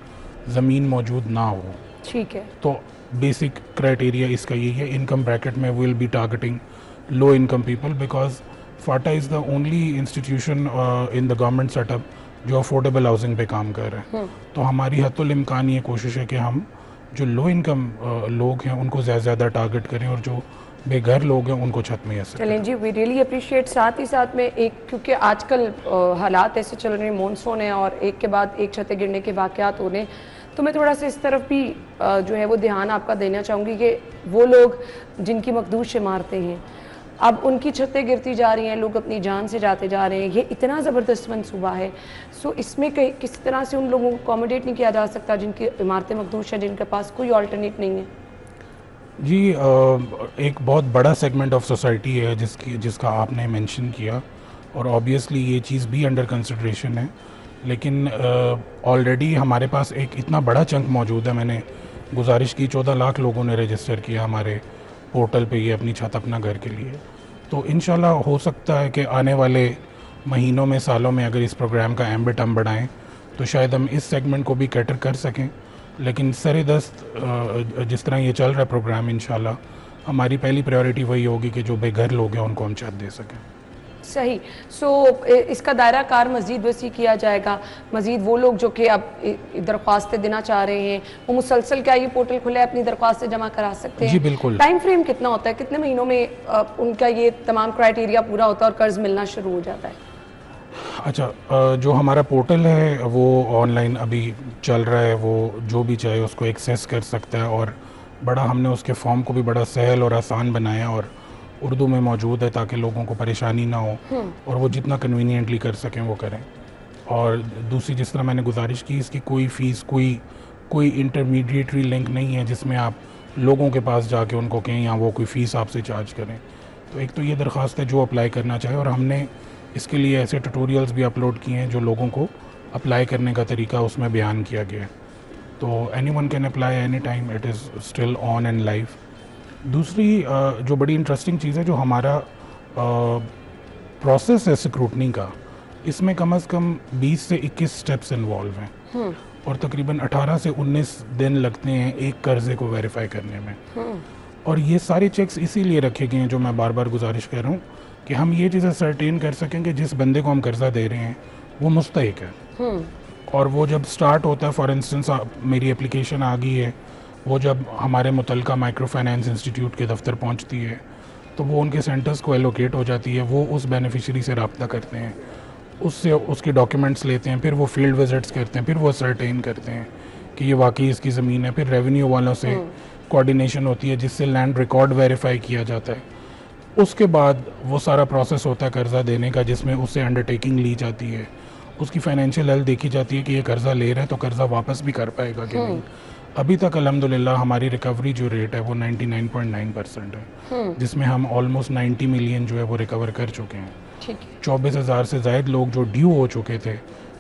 ज़मीन मौजूद ना हो। ठीक है। तो बेसिक क्राइटेरिया इसका यही है। इनकम ब्रैकेट में will be targeting low income people because Phata is the only institution in the government setup जो अफोर्डेबल हाउसिंग पे काम कर रहे हैं। तो हमारी हत्तुल इम्कान ये कोशिश है कि हम जो लो इनकम लोग हैं उनको ज़्यादा टारगेट करें और जो बेघर लोग हैं उनको छत में ऐसे। चलें जी, वी रियली अप्रिशिएट। साथ ही साथ में एक, क्योंकि आजकल हालात ऐसे चल रहे हैं, मॉनसून है और एक के बाद एक छतें गिरने के वाक़यात हो रहे हैं, तो मैं थोड़ा सा इस तरफ भी जो है वो ध्यान आपका देना चाहूँगी कि वो लोग जिनकी मखदूश इमारतें हैं अब उनकी छतें गिरती जा रही हैं, लोग अपनी जान से जाते जा रहे हैं, ये इतना ज़बरदस्त मनसूबा है। सो इसमें कहीं किसी तरह से उन लोगों को अकोमोडेट नहीं किया जा सकता जिनकी इमारतें मखदूश हैं, जिनके पास कोई ऑल्टरनेट नहीं है? जी, एक बहुत बड़ा सेगमेंट ऑफ सोसाइटी है जिसका आपने मेंशन किया और ऑब्वियसली ये चीज़ भी अंडर कंसिडरेशन है, लेकिन ऑलरेडी हमारे पास एक इतना बड़ा चंक मौजूद है। मैंने गुजारिश की 14 लाख लोगों ने रजिस्टर किया हमारे पोर्टल पे ये अपनी छत अपना घर के लिए। तो इंशाल्लाह हो सकता है कि आने वाले महीनों में, सालों में अगर इस प्रोग्राम का एम्बिट हम बढ़ाएँ तो शायद हम इस सेगमेंट को भी कैटर कर सकें। लेकिन सरे दस्त जिस तरह ये चल रहा है प्रोग्राम, इंशाल्लाह हमारी पहली प्रायोरिटी वही होगी कि जो बेघर लोग हैं उनको हम छत दे सकें। सही। सो इसका दायरा कार मज़ीद वसी किया जाएगा। मज़ीद वो लोग जो कि अब दरख्वास्तें देना चाह रहे हैं वो मुसलसल क्या ये पोर्टल खुला है, अपनी दरख्वास्तें जमा करा सकते हैं? जी बिल्कुल। टाइम फ्रेम कितना होता है, कितने महीनों में उनका ये तमाम क्राइटेरिया पूरा होता है और कर्ज मिलना शुरू हो जाता है? अच्छा, जो हमारा पोर्टल है वो ऑनलाइन अभी चल रहा है, वो जो भी चाहे उसको एक्सेस कर सकता है और बड़ा हमने उसके फॉर्म को भी बड़ा सहल और आसान बनाया और उर्दू में मौजूद है ताकि लोगों को परेशानी ना हो और वो जितना कन्वीनियंटली कर सकें वो करें। और दूसरी, जिस तरह मैंने गुजारिश की, इसकी कोई फ़ीस, कोई इंटरमीडिएटरी लिंक नहीं है जिसमें आप लोगों के पास जाके उनको कहें या वो कोई फ़ीस आपसे चार्ज करें। तो एक तो ये दरख्वास्त है जो अप्लाई करना चाहे, और हमने इसके लिए ऐसे ट्यूटोरियल्स भी अपलोड किए हैं जो लोगों को अप्लाई करने का तरीका उसमें बयान किया गया है। तो anyone can apply any time, it is still on and live. दूसरी जो बड़ी इंटरेस्टिंग चीज़ है, जो हमारा प्रोसेस है स्क्रूटनी का, इसमें कम से कम 20 से 21 स्टेप्स इन्वॉल्व हैं और तकरीबन 18 से 19 दिन लगते हैं एक कर्जे को वेरीफाई करने में। और ये सारे चेक्स इसीलिए रखे गए हैं, जो मैं बार बार गुजारिश कर रहा हूँ, कि हम ये चीज़ें सर्टेन कर सकें कि जिस बंदे को हम कर्जा दे रहे हैं वो मुस्तहिक है। और वो जब स्टार्ट होता है, फॉर इंस्टेंस मेरी एप्लीकेशन आ गई है, वो जब हमारे मुतलका माइक्रो फाइनेंस इंस्टीट्यूट के दफ्तर पहुंचती है तो वो उनके सेंटर्स को एलोकेट हो जाती है, वो उस बेनिफिशरी से रब्ता करते हैं, उससे उसके डॉक्यूमेंट्स लेते हैं, फिर वो फील्ड विजिट्स करते हैं, फिर वो सर्टेन करते हैं कि ये वाकई इसकी ज़मीन है। फिर रेवेन्यू वालों से कोऑर्डिनेशन होती है जिससे लैंड रिकॉर्ड वेरीफाई किया जाता है। उसके बाद वो सारा प्रोसेस होता है कर्ज़ा देने का, जिसमें उससे अंडरटेकिंग ली जाती है, उसकी फाइनेंशियल हेल्थ देखी जाती है कि ये कर्ज़ा ले रहा है तो कर्ज़ा वापस भी कर पाएगा कि नहीं। अभी तक अल्हम्दुलिल्लाह हमारी रिकवरी जो रेट है वो 99.9% है, जिसमें हम ऑलमोस्ट 90 मिलियन जो है वो रिकवर कर चुके हैं। 24,000 से ज़ायद लोग जो ड्यू हो चुके थे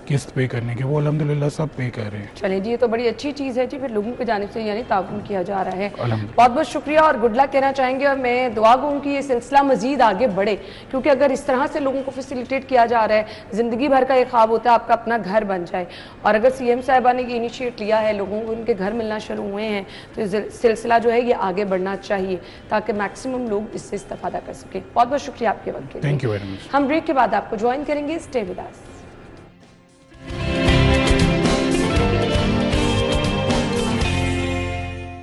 किस्त पे करने के, वो अल्हम्दुलिल्लाह सब पे कर रहे हैं। चलिए जी, ये तो बड़ी अच्छी चीज़ है जी, फिर लोगों की जानिब से यानी ताउन किया जा रहा है। बहुत बहुत शुक्रिया और गुड लक कहना चाहेंगे, और मैं दुआ करूँ कि ये सिलसिला मज़ीद आगे बढ़े, क्योंकि अगर इस तरह से लोगों को फैसिलिटेट किया जा रहा है, ज़िंदगी भर का एक ख्वाब होता है आपका अपना घर बन जाए, और अगर CM साहिबा ने ये इनिशिएट लिया है, लोगों को उनके घर मिलना शुरू हुए हैं, तो सिलसिला जो है ये आगे बढ़ना चाहिए ताकि मैक्सिमम लोग इससे इस्तेफादा कर सकें। बहुत बहुत शुक्रिया आपके वक्त के लिए। Thank you very much. हम ब्रेक के बाद आपको ज्वाइन करेंगे, stay with us.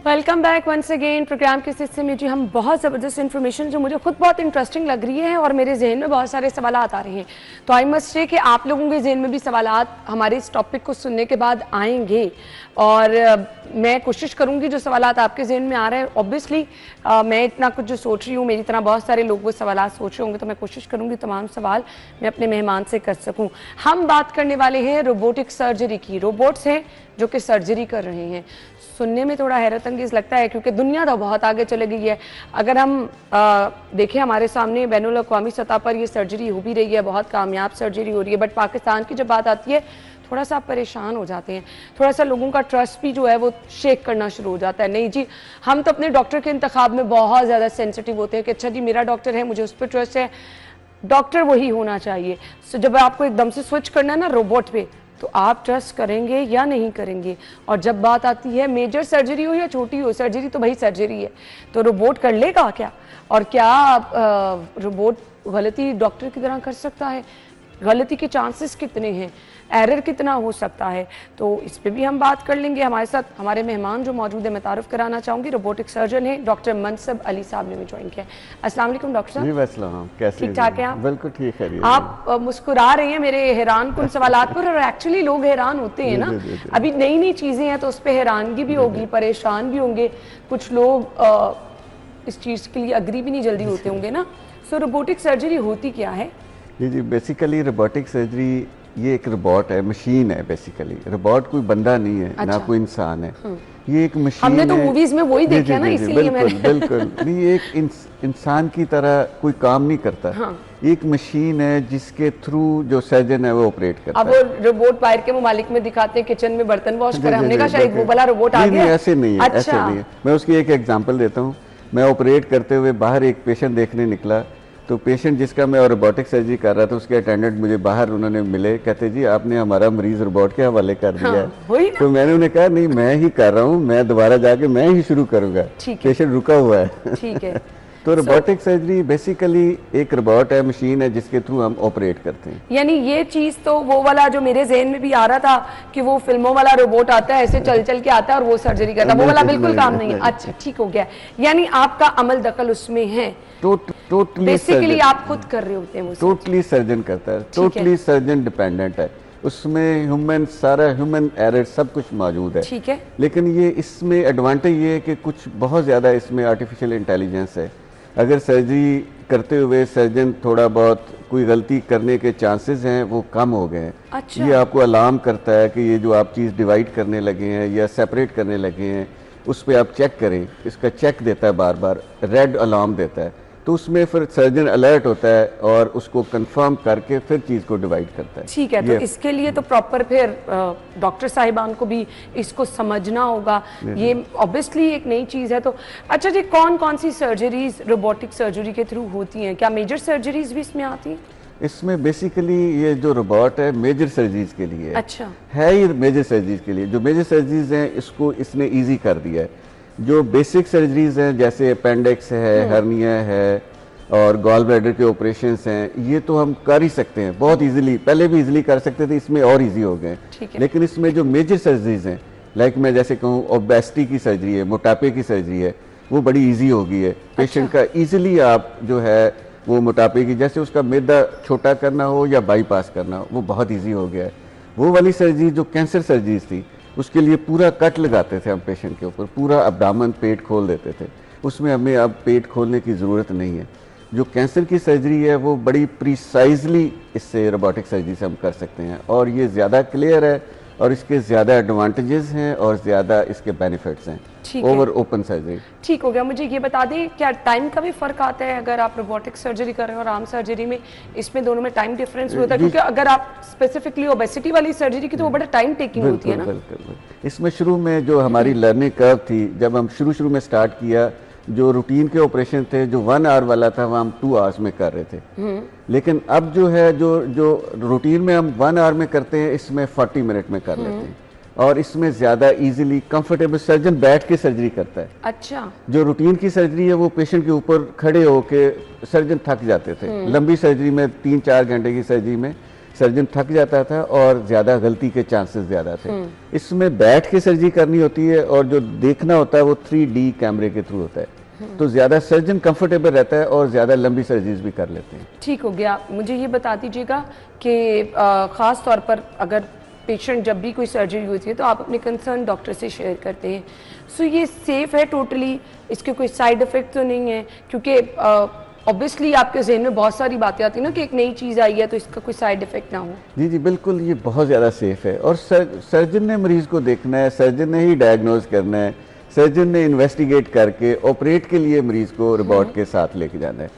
Welcome back once again. Program के हिस्से में जी हम बहुत ज़बरदस्त इन्फॉर्मेशन जो मुझे खुद बहुत इंटरेस्टिंग लग रही है और मेरे जहन में बहुत सारे सवालात आ रहे हैं, तो आई मस्ट से कि आप लोगों के जहन में भी सवालात हमारे इस टॉपिक को सुनने के बाद आएंगे, और मैं कोशिश करूंगी जो सवालात आपके जहन में आ रहे हैं, ऑब्वियसली मैं इतना कुछ जो सोच रही हूँ, मेरी तरह बहुत सारे लोग वो सवालात सोच रहे होंगे, तो मैं कोशिश करूंगी तमाम सवाल मैं अपने मेहमान से कर सकूँ। हम बात करने वाले हैं रोबोटिक सर्जरी की। रोबोट्स हैं जो कि सर्जरी कर रहे हैं। सुनने में थोड़ा हैरत अंगेज लगता है क्योंकि दुनिया तो बहुत आगे चले गई है। अगर हम देखें हमारे सामने बैनुल अक़वामी सतह पर ये सर्जरी हो भी रही है, बहुत कामयाब सर्जरी हो रही है, बट पाकिस्तान की जब बात आती है थोड़ा सा परेशान हो जाते हैं, थोड़ा सा लोगों का ट्रस्ट भी जो है वो शेक करना शुरू हो जाता है। नहीं जी, हम तो अपने डॉक्टर के इंतखाब में बहुत ज़्यादा सेंसिटिव होते हैं कि अच्छा जी मेरा डॉक्टर है, मुझे उस पर ट्रस्ट है, डॉक्टर वही होना चाहिए। सो जब आपको एकदम से स्विच करना है ना रोबोट पे, तो आप ट्रस्ट करेंगे या नहीं करेंगे। और जब बात आती है मेजर सर्जरी हो या छोटी हो, सर्जरी तो भाई सर्जरी है, तो रोबोट कर लेगा क्या? और क्या रोबोट गलती डॉक्टर की तरह कर सकता है? गलती के चांसेस कितने हैं, एरर कितना हो सकता है, तो इस पे भी हम बात कर लेंगे। हमारे साथ हमारे मेहमान जो मौजूद है, मैं तारुफ कराना चाहूँगी, रोबोटिक सर्जन है डॉक्टर मनसब अली साहब ने भी ज्वाइन किया। अस्सलाम वालेकुम डॉक्टर साहब, कैसे ठीक ठाक हैं आप? बिल्कुल ठीक है। आप मुस्कुरा रहे हैं मेरे हैरान कुन सवालात पर, और एक्चुअली लोग हैरान होते हैं ना, अभी नई नई चीज़ें हैं तो उस पर हैरानगी भी होगी, परेशान भी होंगे, कुछ लोग इस चीज़ के लिए अग्री भी नहीं जल्दी होते होंगे ना। सो रोबोटिक सर्जरी होती क्या है? जी, बेसिकली रोबोटिक सर्जरी ये एक रोबोट है, मशीन है। बेसिकली रोबोट कोई बंदा नहीं है, ना कोई इंसान है, ये एक मशीन हमने तो मूवीज में वही देखा ना, इसीलिए बिल्कुल नहीं, एक इंसान की तरह कोई काम नहीं करता। एक मशीन है जिसके थ्रू जो सर्जन है वो ऑपरेट करता है। अब वो रोबोट बाहर के ममालिक में दिखाते हैं किचन में बर्तन वॉश कर, हमने कहा शायद वो वाला रोबोट आ गया। ऐसे नहीं है, ऐसे नहीं है। मैं उसकी एक एग्जांपल देता हूँ। मैं ऑपरेट करते हुए बाहर एक पेशेंट देखने निकला, तो पेशेंट जिसका मैं रोबोटिक सर्जरी कर रहा था, उसके अटेंडेंट मुझे बाहर उन्होंने मिले, कहते जी आपने हमारा मरीज रोबोट के हवाले कर दिया है। तो मैंने उन्हें कहा नहीं, मैं ही कर रहा हूँ, मैं दोबारा जाके मैं ही शुरू करूंगा, पेशेंट रुका हुआ है। ठीक है। तो रोबोटिक सर्जरी बेसिकली एक रोबोट है, मशीन है जिसके थ्रू हम ऑपरेट करते हैं। यानी ये चीज तो वो वाला जो मेरे ज़हन में भी आ रहा था कि वो फिल्मों वाला रोबोट आता है, ऐसे चल चल के आता है और वो सर्जरी करता है, वो वाला बिल्कुल काम नहीं है। अच्छा, ठीक हो गया। यानी आपका अमल दखल उसमें है, टोटली बेसिकली आप खुद कर रहे होते हैं, टोटली सर्जन करता है, टोटली सर्जन डिपेंडेंट है, उसमें ह्यूमन एरर सब कुछ मौजूद है। ठीक है। लेकिन ये इसमें एडवांटेज ये है कि कुछ बहुत ज़्यादा इसमें आर्टिफिशियल इंटेलिजेंस है। अगर सर्जरी करते हुए सर्जन थोड़ा बहुत कोई गलती करने के चांसेस हैं वो कम हो गए हैं। अच्छा। ये आपको अलार्म करता है कि ये जो आप चीज़ डिवाइड करने लगे हैं या सेपरेट करने लगे हैं, उस पर आप चेक करें, इसका चेक देता है, बार बार रेड अलार्म देता है, तो उसमें फिर सर्जन अलर्ट होता है और उसको कंफर्म करके फिर चीज़ को डिवाइड करता है। ठीक है। तो इसके लिए तो प्रॉपर फिर डॉक्टर साहिबान को भी इसको समझना होगा, ये ऑब्वियसली एक नई चीज़ है। तो अच्छा जी, कौन कौन सी सर्जरीज रोबोटिक सर्जरी के थ्रू होती हैं? क्या मेजर सर्जरीज भी इसमें आती हैं? इसमें बेसिकली ये जो रोबोट है मेजर सर्जरीज के लिए अच्छा है, ये मेजर सर्जरीज के लिए। जो मेजर सर्जरीज हैं इसको इसने इजी कर दिया है। जो बेसिक सर्जरीज हैं जैसे अपेंडिक्स है, हर्निया है और गॉल ब्लैडर के ऑपरेशंस हैं, ये तो हम कर ही सकते हैं बहुत इजीली, पहले भी इजीली कर सकते थे, इसमें और इजी हो गए। लेकिन इसमें जो मेजर सर्जरीज हैं, लाइक मैं जैसे कहूँ ओबेसिटी की सर्जरी है, मोटापे की सर्जरी है, वो बड़ी ईजी हो गई है। पेशेंट का ईजिली आप जो है वो मोटापे की, जैसे उसका मैदा छोटा करना हो या बाईपास करना हो, वो बहुत ईजी हो गया है। वो वाली सर्जरी जो कैंसर सर्जरीज थी, उसके लिए पूरा कट लगाते थे हम पेशेंट के ऊपर, पूरा अब्डामन पेट खोल देते थे, उसमें हमें अब पेट खोलने की ज़रूरत नहीं है। जो कैंसर की सर्जरी है वो बड़ी प्रिसाइजली इससे रोबोटिक सर्जरी से हम कर सकते हैं, और ये ज़्यादा क्लियर है और इसके ज़्यादा एडवांटेजेस हैं और ज़्यादा इसके बेनिफिट्स हैं ओवर ओपन सर्जरी। ठीक हो गया। मुझे ये बता दें, क्या टाइम का भी फ़र्क आता है अगर आप रोबोटिक सर्जरी कर रहे हैं और आम सर्जरी में? इसमें दोनों में टाइम डिफरेंस होता है? क्योंकि अगर आप स्पेसिफिकली ओबेसिटी वाली सर्जरी की तो वो बड़ा टाइम टेकिंग होती है ना। बिल्कुल। इसमें शुरू में जो हमारी लर्निंग कर्व थी, जब हम शुरू में स्टार्ट किया, जो रूटीन के ऑपरेशन थे जो 1 आवर वाला था वो हम 2 आवर्स में कर रहे थे। लेकिन अब जो है जो रूटीन में हम 1 आवर में करते हैं, इसमें 40 मिनट में कर लेते हैं, और इसमें ज़्यादा इजीली कंफर्टेबल सर्जन बैठ के सर्जरी करता है। अच्छा। जो रूटीन की सर्जरी है वो पेशेंट के ऊपर खड़े होके सर्जन थक जाते थे। लंबी सर्जरी में 3-4 घंटे की सर्जरी में सर्जन थक जाता था और ज़्यादा गलती के चांसेस ज़्यादा थे। इसमें बैठ के सर्जरी करनी होती है और जो देखना होता है वो 3D कैमरे के थ्रू होता है, तो ज़्यादा सर्जन कंफर्टेबल रहता है और ज़्यादा लंबी सर्जरीज भी कर लेते हैं। ठीक हो गया। मुझे ये बता दीजिएगा कि ख़ास तौर पर अगर पेशेंट जब भी कोई सर्जरी होती है तो आप अपने कंसर्न डॉक्टर से शेयर करते हैं, सो ये सेफ़ है टोटली? इसके कोई साइड इफ़ेक्ट तो नहीं है? क्योंकि ऑब्वियसली आपके जहन में बहुत सारी बातें आती है ना कि एक नई चीज़ आई है तो इसका कोई साइड इफेक्ट ना हो। जी जी बिल्कुल, ये बहुत ज़्यादा सेफ है और सर्जन ने मरीज को देखना है, सर्जन ने ही डायग्नोज करना है, सर्जन ने इन्वेस्टिगेट करके ऑपरेट के लिए मरीज को रोबोट के साथ लेके जाना है।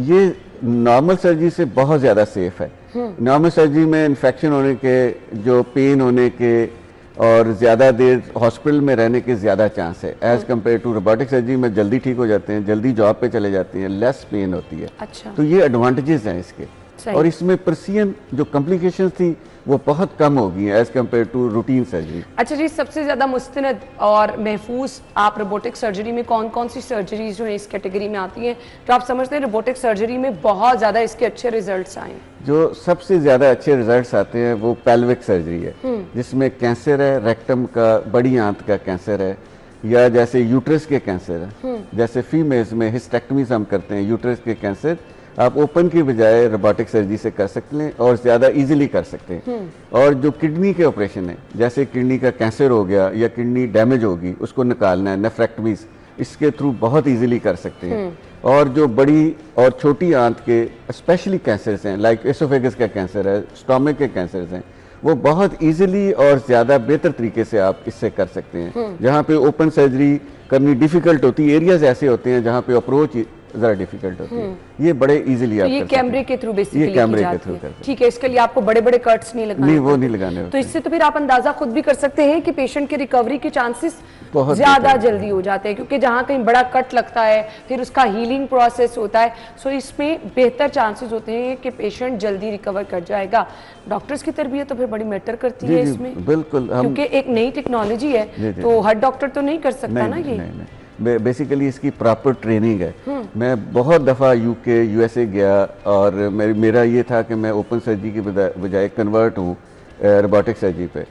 ये नॉर्मल सर्जरी से बहुत ज़्यादा सेफ है। नॉर्मल सर्जरी में इन्फेक्शन होने के, जो पेन होने के और ज़्यादा देर हॉस्पिटल में रहने के ज़्यादा चांस है as compare to robotic surgery में जल्दी ठीक हो जाते हैं, जल्दी जॉब पे चले जाते हैं, लेस पेन होती है। अच्छा। तो ये एडवांटेजेस हैं इसके। और इसमें पर्सियन जो कॉम्प्लिकेशंस थी वो बहुत कम हो गई हैं as compare to routine surgery. अच्छा जी, सबसे ज़्यादा मुस्तनद और महफूज आप रोबोटिक सर्जरी में कौन कौन सी सर्जरीज जो है इस कैटेगरी में आती हैं जो आप समझते हैं रोबोटिक सर्जरी में बहुत ज़्यादा इसके अच्छे रिजल्ट्स आए? जो सबसे ज़्यादा अच्छे रिजल्ट्स आते हैं वो पेल्विक सर्जरी है, जिसमें कैंसर है, रेक्टम का, बड़ी आंत का कैंसर है, या जैसे यूट्रस के कैंसर है, जैसे फीमेल्स में हिस्टेक्टमीज हम करते हैं, यूट्रस के कैंसर आप ओपन की बजाय रोबोटिक सर्जरी से कर सकते हैं और ज़्यादा इजीली कर सकते हैं। और जो किडनी के ऑपरेशन है, जैसे किडनी का कैंसर हो गया या किडनी डैमेज होगी, उसको निकालना है, नेफ्रेक्टमीज, इसके थ्रू बहुत इजीली कर सकते हैं। और जो बड़ी और छोटी आंत के स्पेशली कैंसर्स हैं, लाइक एसोफेगस का कैंसर है, स्टोमक के कैंसर्स हैं, वो बहुत इजीली और ज़्यादा बेहतर तरीके से आप इससे कर सकते हैं। जहाँ पे ओपन सर्जरी करनी डिफ़िकल्ट होती है, एरियाज ऐसे होते हैं जहाँ पे अप्रोच ज़रा डिफिकल्ट होती है, ये बड़े इजीली आप ये कैमरे के थ्रू बेसिकली कैमरे के थ्रू करते हैं। ठीक है, इसके लिए आपको बड़े बड़े कट्स नहीं लगाने, नहीं वो नहीं लगाने होते। तो इससे तो फिर आप अंदाजा खुद भी कर सकते हैं कि पेशेंट की रिकवरी के चांसेस ज्यादा जल्दी हो जाते हैं, क्योंकि जहाँ कहीं बड़ा कट लगता है फिर उसका हीलिंग प्रोसेस होता है, सो इसमें बेहतर चांसेस होते हैं कि पेशेंट जल्दी रिकवर कर जाएगा। डॉक्टर्स की तरबियत तो फिर बड़ी मैटर करती है इसमें, बिल्कुल, क्योंकि एक नई टेक्नोलॉजी है तो हर डॉक्टर तो नहीं कर सकता ना ये। बेसिकली इसकी प्रॉपर ट्रेनिंग है। मैं बहुत दफ़ा यूके यूएसए गया और मेरा ये था कि मैं ओपन सर्जरी के बजाय कन्वर्ट हूँ रोबोटिक सर्जरी पे।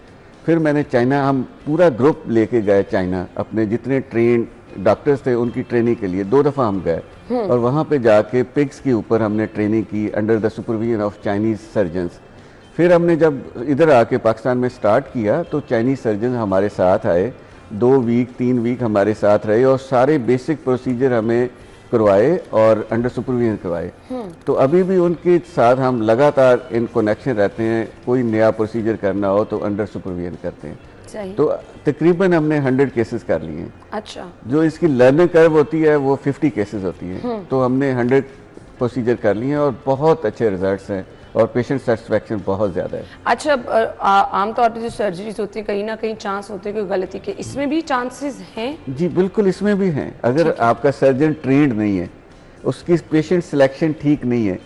फिर मैंने चाइना, हम पूरा ग्रुप लेके गए चाइना, अपने जितने ट्रेन डॉक्टर्स थे उनकी ट्रेनिंग के लिए 2 दफ़ा हम गए और वहाँ पे जाके पिग्स के ऊपर हमने ट्रेनिंग की under the supervision of Chinese surgeons. फिर हमने जब इधर आके पाकिस्तान में स्टार्ट किया तो चाइनीज़ सर्जन हमारे साथ आए, 2 वीक 3 वीक हमारे साथ रहे और सारे बेसिक प्रोसीजर हमें करवाए और अंडर सुपरविजन करवाए। तो अभी भी उनके साथ हम लगातार इन कनेक्शन रहते हैं, कोई नया प्रोसीजर करना हो तो अंडर सुपरविजन करते हैं। तो तकरीबन हमने 100 केसेस कर लिए हैं। अच्छा। जो इसकी लर्निंग कर्व होती है वो 50 केसेस होती है, तो हमने 100 प्रोसीजर कर लिए हैं और बहुत अच्छे रिजल्ट्स हैं और पेशेंट सेटिस्फेक्शन बहुत ज़्यादा है। अच्छा, आमतौर पर जो सर्जरीज होती है कहीं ना कहीं चांस होते हैं कोई गलती के, इसमें भी चांसेस हैं? जी बिल्कुल, इसमें भी हैं। अगर आपका सर्जन ट्रेंड नहीं है, उसकी पेशेंट सिलेक्शन ठीक नहीं है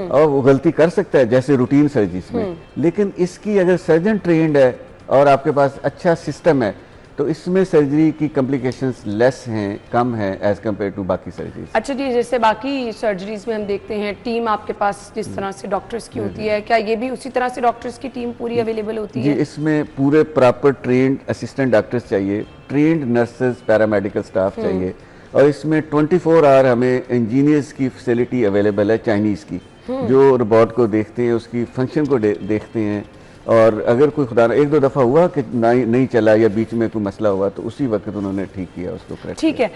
और वो गलती कर सकता है जैसे रूटीन सर्जरीज में, लेकिन इसकी अगर सर्जन ट्रेंड है और आपके पास अच्छा सिस्टम है तो इसमें सर्जरी की कॉम्प्लिकेशंस लेस हैं, कम है एज कम्पेयर टू बाकी सर्जरीज। अच्छा जी, जैसे बाकी सर्जरीज में हम देखते हैं टीम आपके पास जिस तरह से डॉक्टर्स की होती है, क्या ये भी उसी तरह से डॉक्टर्स की टीम पूरी अवेलेबल होती है? जी, इसमें पूरे प्रॉपर ट्रेंड असिस्टेंट डॉक्टर्स चाहिए, ट्रेंड नर्सेज, पैरामेडिकल स्टाफ चाहिए और इसमें 24 आवर हमें इंजीनियर्स की फैसिलिटी अवेलेबल है चाइनीज़ की, जो रोबोट को देखते हैं, उसकी फंक्शन को देखते हैं और अगर कोई खुदा 1-2 दफ़ा हुआ कि नहीं चला या बीच में कोई मसला हुआ तो उसी वक्त उन्होंने ठीक किया उसको करेक्ट। ठीक है,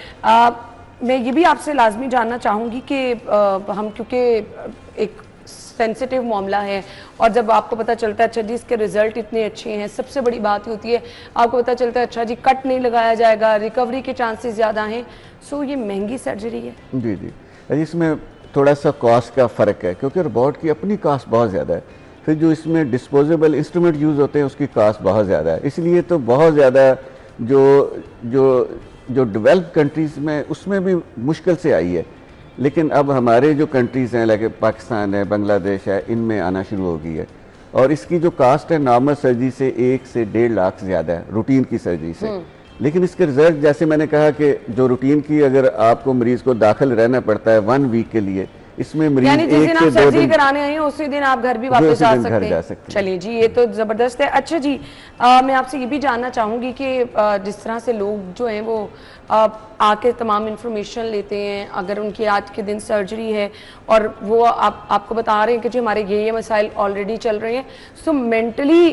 मैं ये भी आपसे लाजमी जानना चाहूँगी कि हम, क्योंकि एक सेंसिटिव मामला है और जब आपको पता चलता है अच्छा जी इसके रिजल्ट इतने अच्छे हैं, सबसे बड़ी बात होती है आपको पता चलता है अच्छा जी कट नहीं लगाया जाएगा, रिकवरी के चांसेस ज़्यादा हैं, सो ये महंगी सर्जरी है? जी जी, इसमें थोड़ा सा कॉस्ट का फ़र्क है क्योंकि रोबोट की अपनी कॉस्ट बहुत ज़्यादा है, फिर जो इसमें डिस्पोजेबल इंस्ट्रूमेंट यूज़ होते हैं उसकी कॉस्ट बहुत ज़्यादा है, इसलिए तो बहुत ज़्यादा जो डेवलप कंट्रीज़ में उसमें भी मुश्किल से आई है, लेकिन अब हमारे जो कंट्रीज़ हैं लाइक पाकिस्तान है, बांग्लादेश है, इनमें आना शुरू हो गई है और इसकी जो कास्ट है नॉर्मल सर्जरी से 1 से 1.5 लाख ज़्यादा है रूटीन की सर्जरी से। लेकिन इसके रिजल्ट जैसे मैंने कहा कि जो रूटीन की अगर आपको मरीज़ को दाखिल रहना पड़ता है 1 वीक के लिए, इसमें मरीज यानी जिस दिन आप सर्जरी कराने आए हैं उसी दिन आप घर भी वापस जा सकते हैं। चलिए जी, ये तो ज़बरदस्त है। अच्छा जी, मैं आपसे ये भी जानना चाहूँगी कि जिस तरह से लोग जो हैं वो आके तमाम इन्फॉर्मेशन लेते हैं, अगर उनकी आज के दिन सर्जरी है और वो आपको बता रहे हैं कि जी हमारे ये मसाइल ऑलरेडी चल रहे हैं, सो मेंटली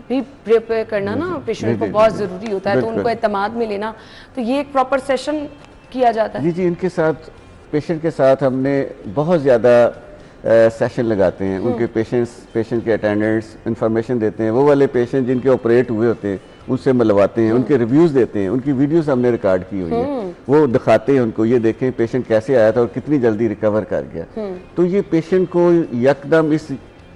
भी प्रिपेयर करना ना पेशेंट को बहुत ज़रूरी होता है, तो उनको एतमाद में लेना, तो ये एक प्रॉपर सेशन किया जाता है? जी जी, इनके साथ पेशेंट के साथ हमने बहुत ज़्यादा सेशन लगाते हैं, उनके पेशेंट के अटेंडेंट्स इंफॉर्मेशन देते हैं, वो वाले पेशेंट जिनके ऑपरेट हुए होते हैं उनसे मिलवाते हैं, उनके रिव्यूज़ देते हैं, उनकी वीडियोस हमने रिकॉर्ड की हुई है, वो दिखाते हैं उनको, ये देखें पेशेंट कैसे आया था और कितनी जल्दी रिकवर कर गया। तो ये पेशेंट को यकदम इस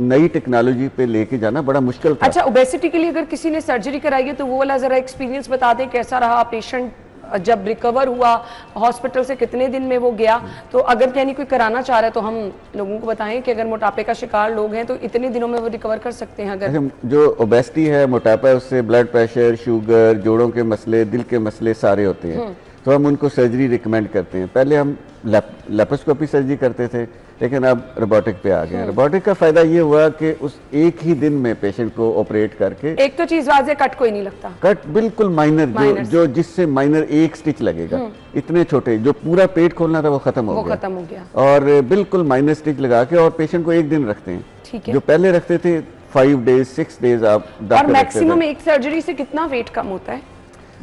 नई टेक्नोलॉजी पे लेके जाना बड़ा मुश्किल था। अच्छा, ओबेसिटी के लिए अगर किसी ने सर्जरी कराई है तो वो वाला जरा एक्सपीरियंस बता दें, कैसा रहा पेशेंट जब रिकवर हुआ, हॉस्पिटल से कितने दिन में वो गया? तो अगर यानी कोई कराना चाह रहा है तो हम लोगों को बताएं कि अगर मोटापे का शिकार लोग हैं तो इतने दिनों में वो रिकवर कर सकते हैं? अगर जो ओबेसिटी है, मोटापा है, उससे ब्लड प्रेशर, शुगर, जोड़ों के मसले, दिल के मसले सारे होते हैं, तो हम उनको सर्जरी रिकमेंड करते हैं। पहले हम लेप्रोस्कोपी सर्जरी करते थे, लेकिन अब रोबोटिक पे आ गए। रोबोटिक का फायदा ये हुआ कि उस एक ही दिन में पेशेंट को ऑपरेट करके, एक तो चीज वाज़े, कट कोई नहीं लगता, कट बिल्कुल माइनर, जो जिससे माइनर एक स्टिच लगेगा, इतने छोटे, जो पूरा पेट खोलना था वो खत्म हो गया और बिल्कुल माइनर स्टिच लगा के, और पेशेंट को एक दिन रखते हैं। ठीक है। जो पहले रखते थे 5 डेज 6 डेज आप और मैक्सिमम एक सर्जरी से कितना वेट कम होता है?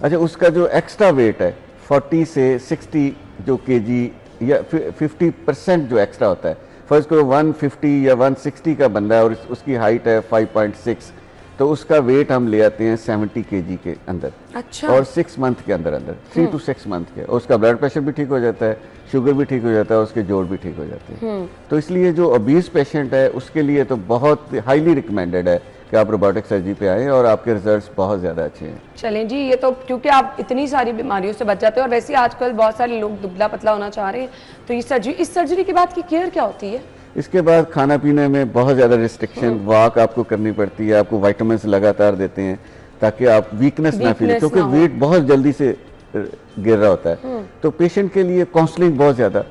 अच्छा, उसका जो एक्स्ट्रा वेट है 40 से 60 जो केजी या 50% जो एक्स्ट्रा होता है, फर्स्ट को 150 या 160 का बंदा है और उसकी हाइट है 5.6, तो उसका वेट हम ले आते हैं 70 केजी के अंदर। अच्छा। और 6 मंथ के अंदर 3 to 6 मंथ के, और उसका ब्लड प्रेशर भी ठीक हो जाता है, शुगर भी ठीक हो जाता है, उसके जोड़ भी ठीक हो जाते हैं। तो इसलिए जो ओबीस पेशेंट है उसके लिए तो बहुत हाईली रिकमेंडेड है कि आप रोबोटिक सर्जरी पे आएँ और आपके रिजल्ट्स बहुत ज़्यादा अच्छे हैं। चलें जी, ये तो क्योंकि आप इतनी सारी बीमारियों से बच जाते हैं और वैसे आजकल बहुत सारे लोग दुबला पतला होना चाह रहे हैं, तो इस सर्जरी के बाद की केयर क्या होती है? इसके बाद खाना पीने में बहुत ज़्यादा रिस्ट्रिक्शन, वॉक आपको करनी पड़ती है, आपको विटामिन्स लगातार देते हैं ताकि आप वीकनेस ना फील, क्योंकि वेट बहुत जल्दी से गिर रहा होता है। तो पेशेंट के लिए काउंसलिंग बहुत ज़्यादा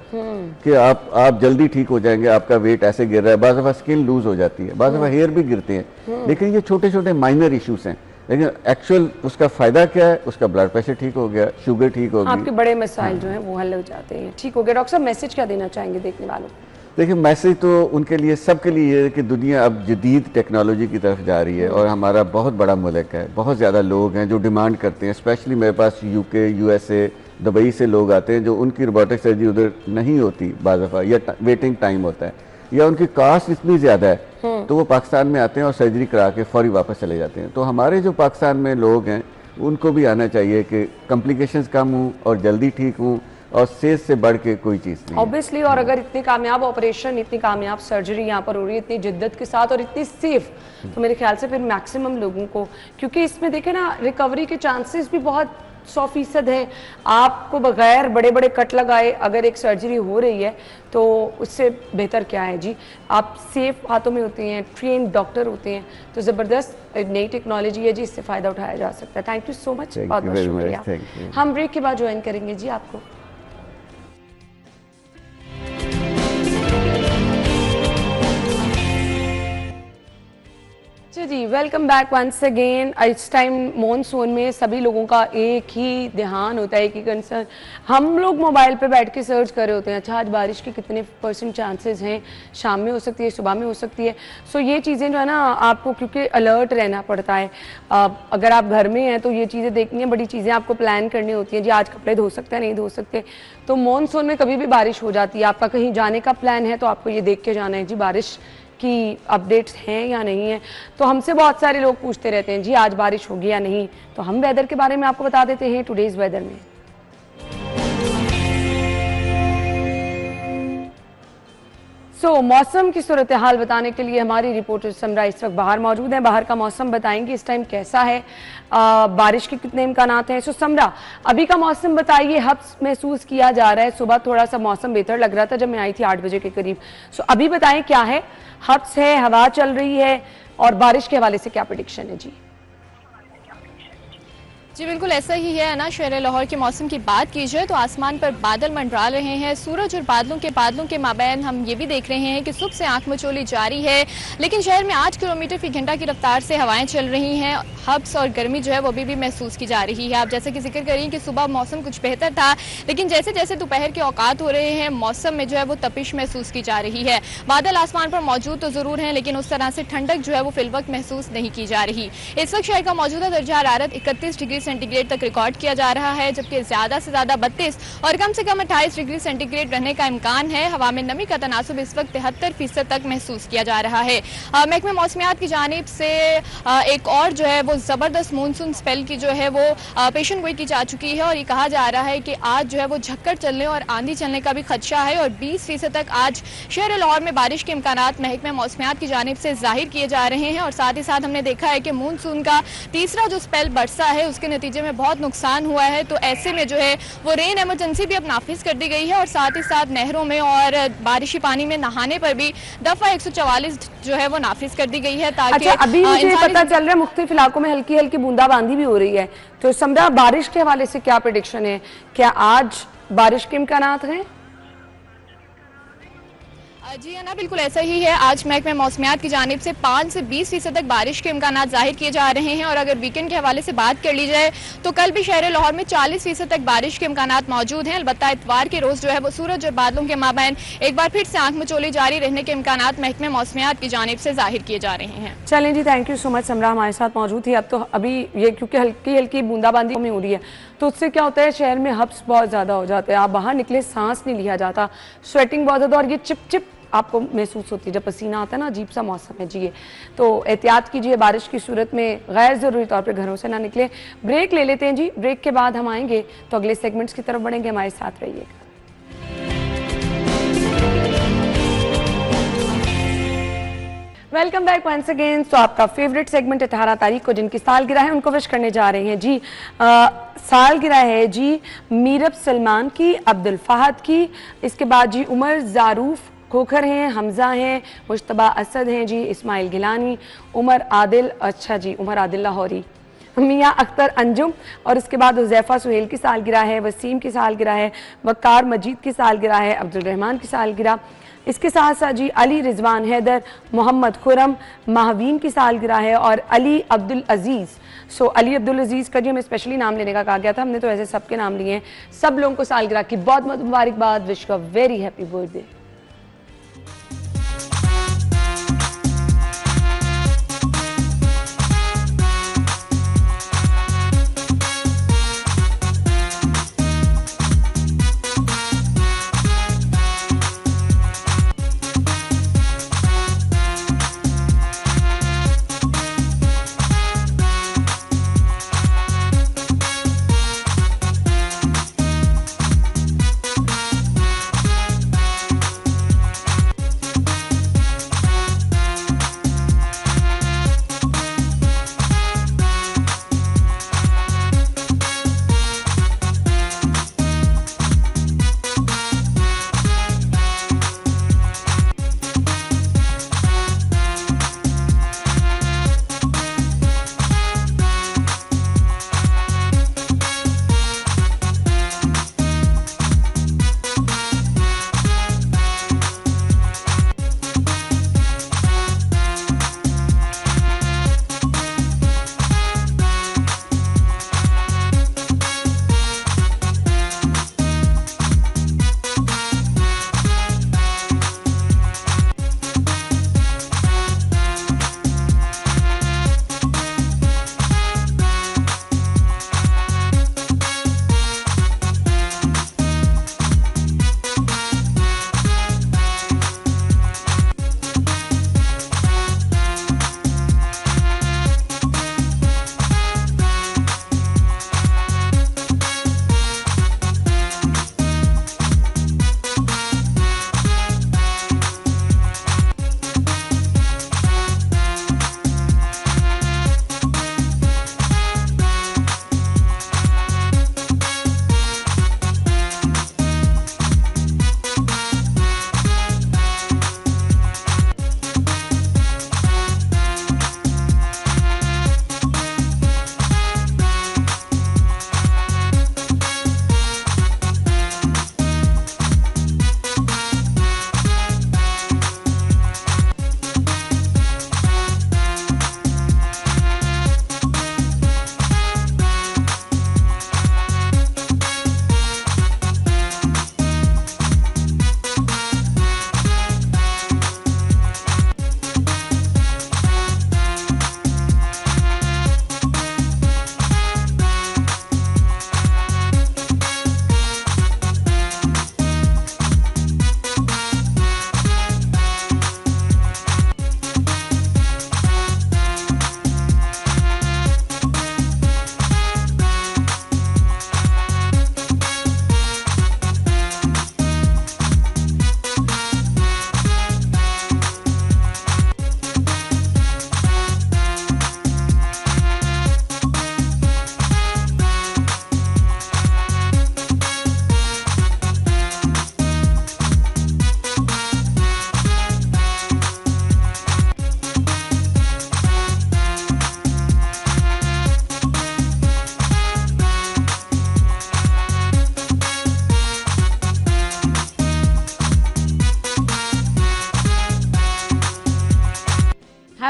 कि आप जल्दी ठीक हो जाएंगे, आपका वेट ऐसे गिर रहा है, बाज़ दफ़ा स्किन लूज हो जाती है, बाज़ दफ़ा हेयर भी गिरते हैं, लेकिन ये छोटे छोटे माइनर इश्यूज हैं, लेकिन एक्चुअल उसका फायदा क्या है? उसका ब्लड प्रेशर ठीक हो गया, शुगर ठीक हो गई, आपके बड़े मसाइल जो हैं वो हल हो जाते हैं, ठीक हो गया। डॉक्टर साहब, मैसेज क्या देना चाहेंगे देखने वालों को? देखिए, मैसेज तो उनके लिए, सबके लिए ये है कि दुनिया अब जदीद टेक्नोलॉजी की तरफ जा रही है और हमारा बहुत बड़ा मुल्क है, बहुत ज़्यादा लोग हैं जो डिमांड करते हैं, स्पेशली मेरे पास यूके, यूएसए, दुबई से लोग आते हैं जो उनकी रोबोटिक सर्जरी उधर नहीं होती बाज़ दफ़ा, या वेटिंग टाइम होता है, या उनकी कास्ट इतनी ज़्यादा है तो वो पाकिस्तान में आते हैं और सर्जरी करा के फौरी वापस चले जाते हैं। तो हमारे जो पाकिस्तान में लोग हैं उनको भी आना चाहिए कि कॉम्प्लिकेशंस कम हों और जल्दी ठीक हों, और सेहत से बढ़ के कोई चीज़ नहीं ऑब्वियसली। और अगर इतनी कामयाब ऑपरेशन, इतनी कामयाब सर्जरी यहाँ पर हो रही है इतनी जिद्दत के साथ और इतनी सेफ, तो मेरे ख्याल से फिर मैक्सिमम लोगों को, क्योंकि इसमें देखें ना रिकवरी के चांसेस भी बहुत 100% है। आपको बगैर बड़े बड़े कट लगाए अगर एक सर्जरी हो रही है तो उससे बेहतर क्या है जी? आप सेफ हाथों में होते हैं, ट्रेन डॉक्टर होते हैं, तो ज़बरदस्त नई टेक्नोलॉजी है जी, इससे फ़ायदा उठाया जा सकता है। थैंक यू सो मच, बहुत बहुत शुक्रिया। हम ब्रेक के बाद ज्वाइन करेंगे जी आपको। जी, वेलकम बैक वंस अगेन। इस टाइम मॉनसून में सभी लोगों का एक ही ध्यान होता है, एक ही कंसर्न, हम लोग मोबाइल पे बैठ के सर्च कर रहे होते हैं, अच्छा आज बारिश के कितने % चांसेस हैं, शाम में हो सकती है, सुबह में हो सकती है। सो ये चीज़ें जो है ना आपको, क्योंकि अलर्ट रहना पड़ता है, अगर आप घर में हैं तो ये चीज़ें देखनी है, बड़ी चीज़ें आपको प्लान करनी होती हैं जी, आज कपड़े धो सकते हैं, नहीं धो सकते। तो मॉनसून में कभी भी बारिश हो जाती है, आपका कहीं जाने का प्लान है तो आपको ये देख के जाना है जी बारिश की अपडेट्स हैं या नहीं है। तो हमसे बहुत सारे लोग पूछते रहते हैं जी आज बारिश होगी या नहीं, तो हम वेदर के बारे में आपको बता देते हैं टुडेज वेदर में। मौसम की सूरत हाल बताने के लिए हमारी रिपोर्टर समरा इस वक्त बाहर मौजूद है, बाहर का मौसम बताएंगे इस टाइम कैसा है, बारिश के कितने इम्कानात हैं। समरा, अभी का मौसम बताइए, हब्स महसूस किया जा रहा है, सुबह थोड़ा सा मौसम बेहतर लग रहा था जब मैं आई थी 8 बजे के करीब। अभी बताएं क्या है, हब्स है, हवा चल रही है, और बारिश के हवाले से क्या प्रेडिक्शन है जी? जी बिल्कुल ऐसा ही है ना। शहर लाहौर के मौसम की बात की जाए तो आसमान पर बादल मंडरा रहे हैं, सूरज और बादलों के माबैन हम ये भी देख रहे हैं कि सुबह से आंख मचोली जारी है, लेकिन शहर में 8 किलोमीटर फी घंटा की रफ्तार से हवाएं चल रही हैं। हब्स और गर्मी जो है वो अभी भी महसूस की जा रही है। आप जैसे कि जिक्र करें कि सुबह मौसम कुछ बेहतर था, लेकिन जैसे जैसे दोपहर के औकात हो रहे हैं मौसम में जो है वो तपिश महसूस की जा रही है। बादल आसमान पर मौजूद तो जरूर हैं, लेकिन उस तरह से ठंडक जो है वो फिल वक्त महसूस नहीं की जा रही। इस वक्त शहर का मौजूदा दर्जा हरारत 31 डिग्री सेंटीग्रेड तक रिकॉर्ड किया जा रहा है, जबकि ज़्यादा से ज़्यादा 32 और कम से कम 28 डिग्री सेंटीग्रेड रहने का इम्कान है। हवा में नमी का तनासुब इस वक्त 73% तक महसूस किया जा रहा है। महकमे मौसमियात की जानिब से एक और जो है वो ज़बरदस्त मानसून स्पेल की जो है वो पेशन गोई की जा चुकी है और ये कहा जा रहा है कि आज जो है वो झक्कड़ चलने और आंधी चलने का भी खदशा है और 20% तक आज शहर लाहौर में बारिश के इम्कानात महकमे मौसमियात की जानिब से जाहिर किए जा रहे हैं। और साथ ही साथ हमने देखा है कि मानसून का तीसरा जो स्पेल बरसा है उसके नतीजे में बहुत नुकसान हुआ है, तो ऐसे में जो है वो रेन एमरजेंसी भी अब नाफिज कर दी गई है और साथ ही साथ नहरों में और बारिशी पानी में नहाने पर भी दफा 144 जो है वो नाफिज कर दी गई है, ताकि अभी मुझे पता चल रहा है मुख्तलिफ इलाकों में हल्की हल्की बूंदाबांदी भी हो रही है, तो समझा बारिश के हवाले से क्या प्रेडिक्शन है, क्या आज बारिश के इम्कानात हैं? जी ना, बिल्कुल ऐसा ही है। आज महकमे मौसमियात की जानिब से 5 से 20% तक बारिश के इम्कानात जाहिर किए जा रहे हैं और अगर वीकेंड के हवाले से बात कर ली जाए तो कल भी शहर लाहौर में 40% तक बारिश के इम्कानात मौजूद हैं। अलबत्ता इतवार के रोज़ जो है वो सूरज और बादलों के माबैन एक बार फिर से आंख मचोली जारी रहने के इम्कानात महकमे मौसमियात की जानिब से जाहिर किए जा रहे हैं। चलें जी, थैंक यू सो मच। समरा हमारे साथ मौजूद थी। अब तो अभी ये क्योंकि हल्की हल्की बूंदाबांदी में हो रही है तो उससे क्या होता है, शहर में हब्स बहुत ज़्यादा हो जाते हैं, आप बाहर निकले सांस नहीं लिया जाता, स्वेटिंग बहुत ज़्यादा और ये चिप चिप आपको महसूस होती है जब पसीना आता है ना, अजीब सा मौसम है जी ये। तो एहतियात कीजिए, बारिश की सूरत में गैर ज़रूरी तौर पे घरों से ना निकले। ब्रेक ले लेते हैं जी, ब्रेक के बाद हम आएंगे तो अगले सेगमेंट्स की तरफ बढ़ेंगे, हमारे साथ रहिएगा। Welcome back once again. तो आपका फेवरेट सेगमेंट 18 तारीख को जिनकी सालगिरह है उनको विश करने जा रहे हैं जी। सालगिरह है जी मीरब सलमान की, अब्दुल फहद की, इसके बाद जी उमर जारूफ खोखर हैं, हमज़ा हैं, मुश्तबा असद हैं जी, इस्माइल गिलानी, उमर आदिल, अच्छा जी उमर आदिल लाहौरी, मियाँ अख्तर अंजुम और उसके बाद हुज़ैफ़ा सुहेल की सालगिरह है, वसीम की सालगिरह है, वक़ार मजीद की सालगिरह है, अब्दुल रहमान की सालगिरह, इसके साथ साथ जी अली रिजवान हैदर, मोहम्मद खुरम, महवीन की सालगिरह है और अली अब्दुल अजीज़। सो अली अब्दुल अजीज़ का जी हमें स्पेशली नाम लेने का कहा गया था, हमने तो ऐसे सबके नाम लिए हैं। सब लोगों को सालगिरह की बहुत बहुत मुबारकबाद, wish you a very happy birthday.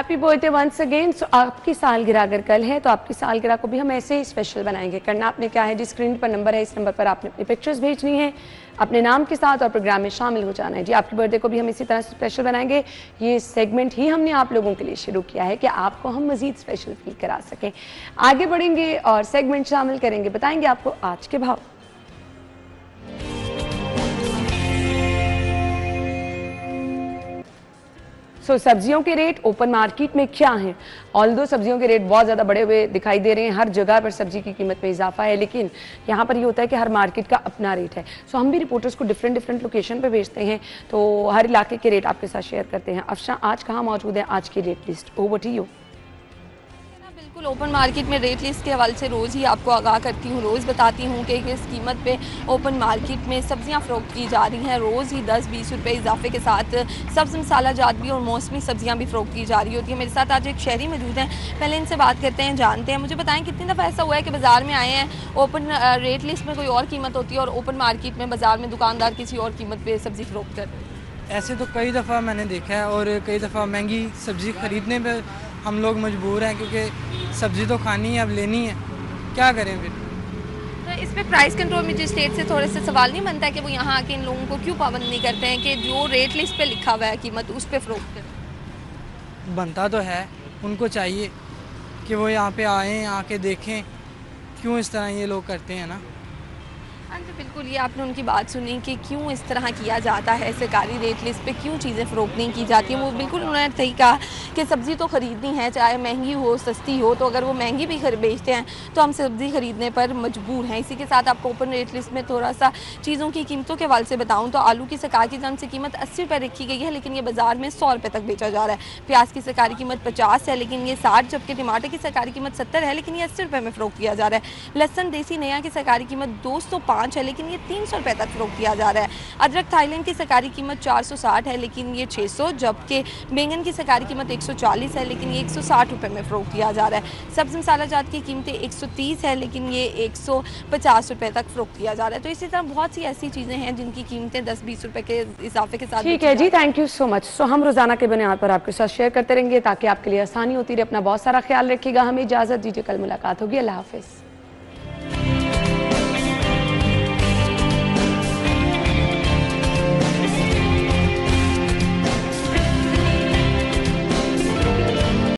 Happy birthday once again. So आपकी सालगिरह अगर कल है तो आपकी सालगिरह को भी हम ऐसे ही स्पेशल बनाएंगे। करना आपने क्या है जी, स्क्रीन पर नंबर है, इस नंबर पर आपने अपनी पिक्चर्स भेजनी है अपने नाम के साथ और प्रोग्राम में शामिल हो जाना है जी। आपकी बर्थडे को भी हम इसी तरह स्पेशल बनाएंगे। ये सेगमेंट ही हमने आप लोगों के लिए शुरू किया है कि आपको हम मजीद स्पेशल फील करा सकें। आगे बढ़ेंगे और सेगमेंट शामिल करेंगे, बताएंगे आपको आज के भाव। सो सब्जियों के रेट ओपन मार्केट में क्या हैं? ऑल्दो सब्जियों के रेट बहुत ज़्यादा बढ़े हुए दिखाई दे रहे हैं, हर जगह पर सब्जी की कीमत में इजाफा है, लेकिन यहाँ पर ये होता है कि हर मार्केट का अपना रेट है। सो हम भी रिपोर्टर्स को डिफरेंट लोकेशन पे भेजते हैं, तो हर इलाके के रेट आपके साथ शेयर करते हैं। अफशा आज कहाँ मौजूद है, आज की rate list over to you. बिल्कुल ओपन मार्केट में रेट लिस्ट के हवाले से रोज़ ही आपको आगाह करती हूँ, रोज़ बताती हूँ कि किस कीमत पे ओपन मार्केट में सब्जियाँ फ़रोख्त की जा रही हैं। रोज़ ही 10-20 रुपये इजाफे के साथ सब्ज़ मसाला जात भी और मौसमी सब्जियाँ भी फ़रोख्त की जा रही होती है। मेरे साथ आज एक शहरी मौजूद हैं, पहले इनसे बात करते हैं, जानते हैं। मुझे बताएं कितनी दफ़ा ऐसा हुआ है कि बाज़ार में आए हैं, ओपन रेट लिस्ट में कोई और कीमत होती है और ओपन मार्केट में बाज़ार में दुकानदार किसी और कीमत पर सब्ज़ी फ़रोख्त कर रहे हैं? ऐसे तो कई दफ़ा मैंने देखा है और कई दफ़ा महंगी सब्ज़ी ख़रीदने पर हम लोग मजबूर हैं, क्योंकि सब्ज़ी तो खानी है, अब लेनी है, क्या करें फिर। तो इस पर प्राइस कंट्रोल मजिस्ट्रेट से थोड़े से सवाल नहीं बनता है कि वो यहाँ आके इन लोगों को क्यों पाबंद नहीं करते हैं कि जो रेट लिस्ट पे लिखा हुआ है कीमत उस पर फ़रोख्त करें? बनता तो है, उनको चाहिए कि वो यहाँ पे आएँ, आके देखें क्यों इस तरह ये लोग करते हैं ना। हाँ जी बिल्कुल, ये आपने उनकी बात सुनी कि क्यों इस तरह किया जाता है, सरकारी रेट लिस्ट पे क्यों चीज़ें फ़रोख्त नहीं की जाती हैं। वो बिल्कुल उन्होंने सही कहा कि सब्ज़ी तो ख़रीदनी है, चाहे महंगी हो सस्ती हो, तो अगर वो महंगी भी बेचते हैं तो हम सब्ज़ी ख़रीदने पर मजबूर हैं। इसी के साथ आपको ओपन रेट लिस्ट में थोड़ा सा चीज़ों की कीमतों के हवाले से बताऊँ तो आलू की सरकार की जान से कीमत 80 रुपये रखी गई है, लेकिन ये बाज़ार में 100 रुपये तक बेचा जा रहा है। प्याज की सरकारी कीमत 50 है, लेकिन ये 60, जबकि टमाटर की सरकारी कीमत 70 है, लेकिन ये 80 रुपये में फ़रोख्त किया जा रहा है। लहसुन देसी नया की सरकारी कीमत 205 है, लेकिन ये 300 रुपये तक फ़रोख्त किया जा रहा है। अदरक थाईलैंड की सरकारी कीमत 460 है, लेकिन ये 600, जबकि बैंगन की सरकारी कीमत 140 है, लेकिन ये 160 रुपये में फ़रोख्त किया जा रहा है। सब्ज़ मसाला जात की कीमतें 130 है, लेकिन ये 150 रुपये तक फ़रोख्त किया जा रहा है। तो इसी तरह बहुत सी ऐसी चीज़ें हैं जिनकी कीमतें 10-20 रुपये के इजाफे के साथ। ठीक है जी, थैंक यू सो मच। सो हम रोज़ाना के बुनियाद पर आपके साथ शेयर करते रहेंगे ताकि आपके लिए आसानी होती रहे। अपना बहुत सारा ख्याल रखिएगा, हमें इजाज़त दीजिए, कल मुलाकात होगी, अल्लाह हाफ़िज़।